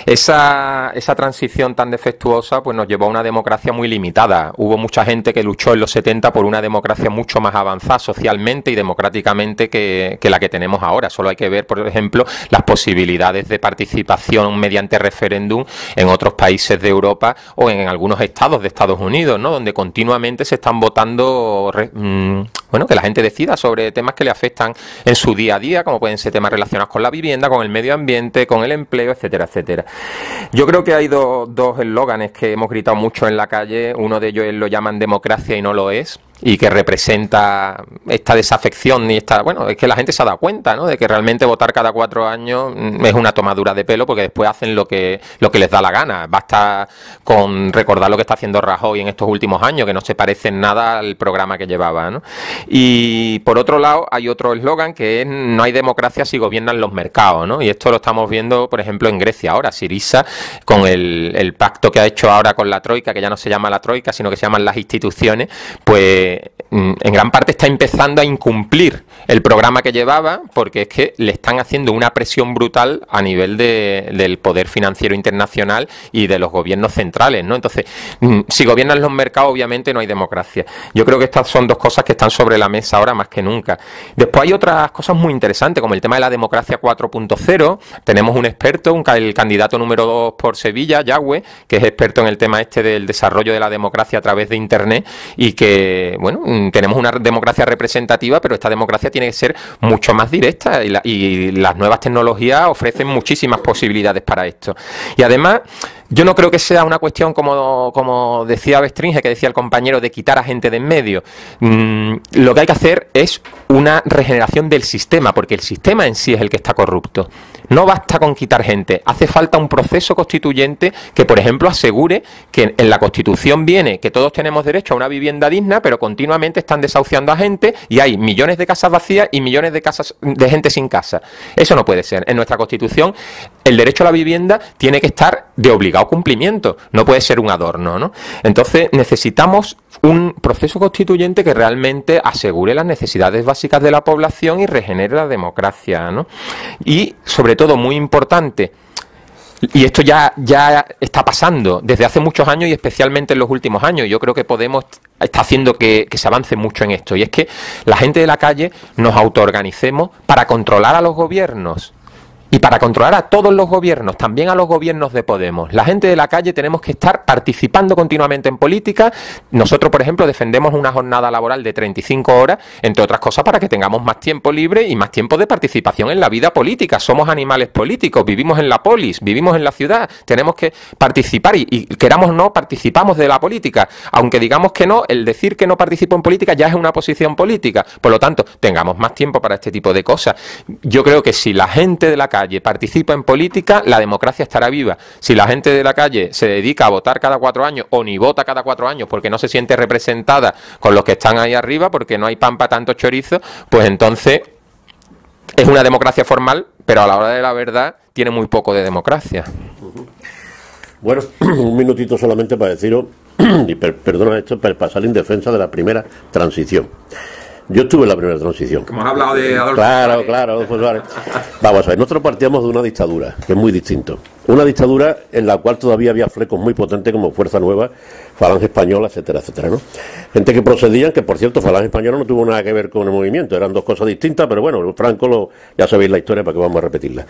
Esa transición tan defectuosa pues nos llevó a una democracia muy limitada. Hubo mucha gente que luchó en los 70 por una democracia mucho más avanzada socialmente y democráticamente que la que tenemos ahora. Solo hay que ver, por ejemplo, las posibilidades de participación mediante referéndum en otros países de Europa o en algunos estados de Estados Unidos, ¿no? Donde continuamente se están votando, bueno, que la gente decida sobre temas que le afectan en su día a día, como pueden ser temas relacionados con la vivienda, con el medio ambiente, con el empleo, etcétera, etcétera. Yo creo que hay dos eslóganes que hemos gritado mucho en la calle. Uno de ellos lo llaman democracia y no lo es, y que representa esta desafección y esta, bueno, es que la gente se ha dado cuenta, ¿no?, de que realmente votar cada 4 años es una tomadura de pelo, porque después hacen lo que les da la gana. Basta con recordar lo que está haciendo Rajoy en estos últimos años, que no se parece en nada al programa que llevaba, ¿no? Y por otro lado hay otro eslogan que es: no hay democracia si gobiernan los mercados, ¿no? Y esto lo estamos viendo, por ejemplo, en Grecia ahora. Syriza, con el pacto que ha hecho ahora con la Troika, que ya no se llama la Troika, sino que se llaman las instituciones, pues en gran parte está empezando a incumplir el programa que llevaba, porque es que le están haciendo una presión brutal a nivel del poder financiero internacional y de los gobiernos centrales, ¿no? Entonces, si gobiernan los mercados, obviamente no hay democracia. Yo creo que estas son dos cosas que están sobre la mesa ahora más que nunca. Después hay otras cosas muy interesantes, como el tema de la democracia 4.0. Tenemos un experto, el candidato número 2 por Sevilla, Yagüe, que es experto en el tema este del desarrollo de la democracia a través de Internet, y que, bueno, tenemos una democracia representativa, pero esta democracia tiene que ser mucho más directa, y las nuevas tecnologías ofrecen muchísimas posibilidades para esto. Y además, yo no creo que sea una cuestión, como decía Bestringe, que decía el compañero, de quitar a gente de en medio. Lo que hay que hacer es una regeneración del sistema, porque el sistema en sí es el que está corrupto. No basta con quitar gente, hace falta un proceso constituyente que, por ejemplo, asegure que en la Constitución viene que todos tenemos derecho a una vivienda digna, pero continuamente están desahuciando a gente y hay millones de casas vacías y millones de gente sin casa. Eso no puede ser. En nuestra Constitución el derecho a la vivienda tiene que estar de obligado cumplimiento, no puede ser un adorno, ¿no? Entonces necesitamos un proceso constituyente que realmente asegure las necesidades básicas de la población y regenere la democracia, ¿no? Y sobre todo, muy importante, y esto ya está pasando desde hace muchos años y especialmente en los últimos años, yo creo que Podemos está haciendo que se avance mucho en esto, y es que la gente de la calle nos autoorganicemos para controlar a los gobiernos. Y para controlar a todos los gobiernos, también a los gobiernos de Podemos. La gente de la calle tenemos que estar participando continuamente en política. Nosotros, por ejemplo, defendemos una jornada laboral de 35 horas, entre otras cosas, para que tengamos más tiempo libre y más tiempo de participación en la vida política. Somos animales políticos, vivimos en la polis, vivimos en la ciudad, tenemos que participar y queramos o no, participamos de la política. Aunque digamos que no, el decir que no participo en política ya es una posición política. Por lo tanto, tengamos más tiempo para este tipo de cosas. Yo creo que si la gente de la calle participa en política, la democracia estará viva. Si la gente de la calle se dedica a votar cada 4 años o ni vota cada 4 años porque no se siente representada con los que están ahí arriba, porque no hay pan para tanto chorizo, pues entonces es una democracia formal, pero a la hora de la verdad tiene muy poco de democracia. Bueno, un minutito solamente para deciros, y perdona esto, para pasar en defensa de la primera transición. Yo estuve en la primera transición. Como has hablado de Adolfo Suárez. Claro, Adolfo Suárez. Vamos a ver, nosotros partíamos de una dictadura, que es muy distinto. Una dictadura en la cual todavía había flecos muy potentes como Fuerza Nueva, Falange Española, etcétera, etcétera, ¿no? Gente que procedían, que por cierto, Falange Española no tuvo nada que ver con el movimiento, eran dos cosas distintas, pero bueno, Franco, ya sabéis la historia, para que vamos a repetirla.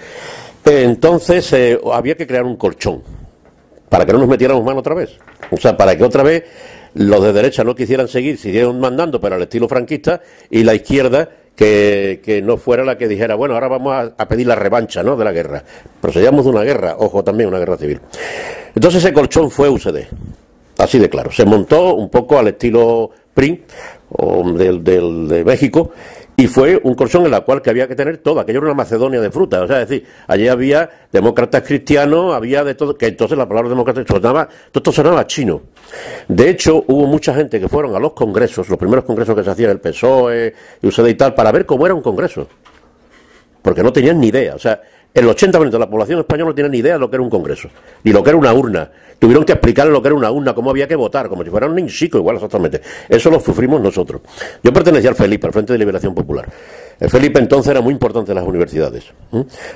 Entonces, había que crear un colchón, para que no nos metiéramos mano otra vez. O sea, para que otra vez los de derecha no quisieran seguir, siguieron mandando, pero al estilo franquista, y la izquierda que no fuera la que dijera, bueno, ahora vamos a pedir la revancha, ¿no?, de la guerra. Procedíamos de una guerra, ojo, también una guerra civil. Entonces ese colchón fue UCD, así de claro. Se montó un poco al estilo PRI, o de México, y fue un colchón en el cual que había que tener todo. Aquello era una Macedonia de fruta, o sea, es decir, allí había demócratas cristianos, había de todo, que entonces la palabra demócrata todo esto sonaba chino. De hecho, hubo mucha gente que fueron a los congresos, los primeros congresos que se hacían, el PSOE y UCD y tal, para ver cómo era un congreso, porque no tenían ni idea. O sea, el 80% de la población española no tiene ni idea de lo que era un congreso, ni lo que era una urna. Tuvieron que explicarle lo que era una urna, cómo había que votar, como si fuera un niño chico, igual exactamente. Eso lo sufrimos nosotros. Yo pertenecía al FELIP, al Frente de Liberación Popular. El FELIP entonces era muy importante en las universidades.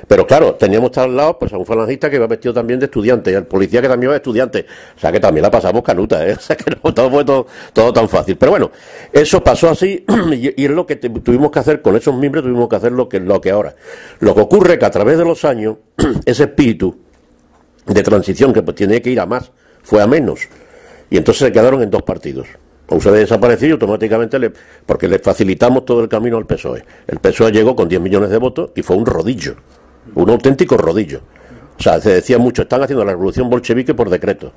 Pero claro, teníamos al lado pues, a un falangista que iba vestido también de estudiante, y al policía que también iba de estudiante. O sea que también la pasamos canuta, ¿eh? O sea que no, todo fue todo tan fácil. Pero bueno, eso pasó así y es lo que tuvimos que hacer con esos miembros, tuvimos que hacer lo que ahora. Lo que ocurre es que a través de los años, ese espíritu de transición que pues, tenía que ir a más, fue a menos. Y entonces se quedaron en dos partidos. UCD desapareció y automáticamente, porque le facilitamos todo el camino al PSOE. El PSOE llegó con 10 millones de votos y fue un rodillo, un auténtico rodillo. O sea, se decía mucho, están haciendo la revolución bolchevique por decreto.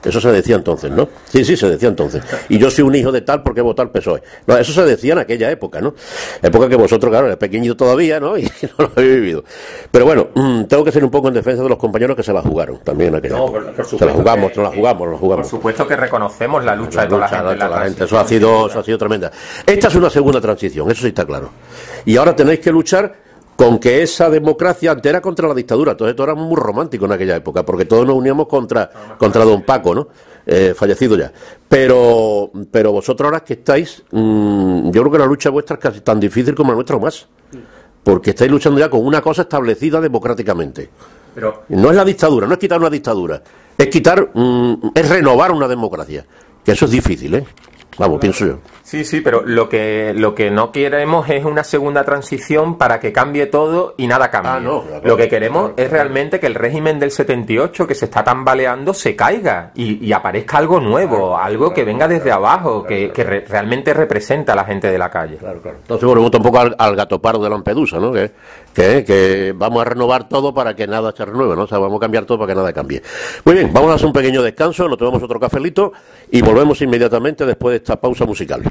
Eso se decía entonces, ¿no? Sí, se decía entonces. Y yo soy un hijo de tal porque he votado al PSOE. No, eso se decía en aquella época, ¿no? Época que vosotros, claro, eres pequeñito todavía, ¿no? Y no lo habéis vivido. Pero bueno, tengo que ser un poco en defensa de los compañeros que se la jugaron también en aquella época. Se la jugamos, nos la jugamos. Por supuesto que reconocemos la lucha de toda la gente. Eso ha sido tremenda. Esta es una segunda transición, eso sí está claro. Y ahora tenéis que luchar con que esa democracia antes era contra la dictadura. Entonces todos éramos muy románticos en aquella época, porque todos nos uníamos contra don Paco, ¿no? Fallecido ya. Pero vosotros ahora que estáis, yo creo que la lucha vuestra es casi tan difícil como la nuestra o más, porque estáis luchando ya con una cosa establecida democráticamente. Pero no es la dictadura, no es quitar una dictadura, es renovar una democracia, que eso es difícil, ¿eh? Vamos, pienso yo. Sí, pero lo que no queremos es una segunda transición para que cambie todo y nada cambie. Lo que queremos es realmente que el régimen del 78, que se está tambaleando, se caiga y aparezca algo nuevo, algo que venga desde abajo, que realmente representa a la gente de la calle. Claro. Entonces volvemos un poco al gato pardo de Lampedusa, ¿no? Que vamos a renovar todo para que nada se renueve, ¿no? O sea, vamos a cambiar todo para que nada cambie. Muy bien, vamos a hacer un pequeño descanso, nos tomamos otro cafelito y volvemos inmediatamente después de esta pausa musical.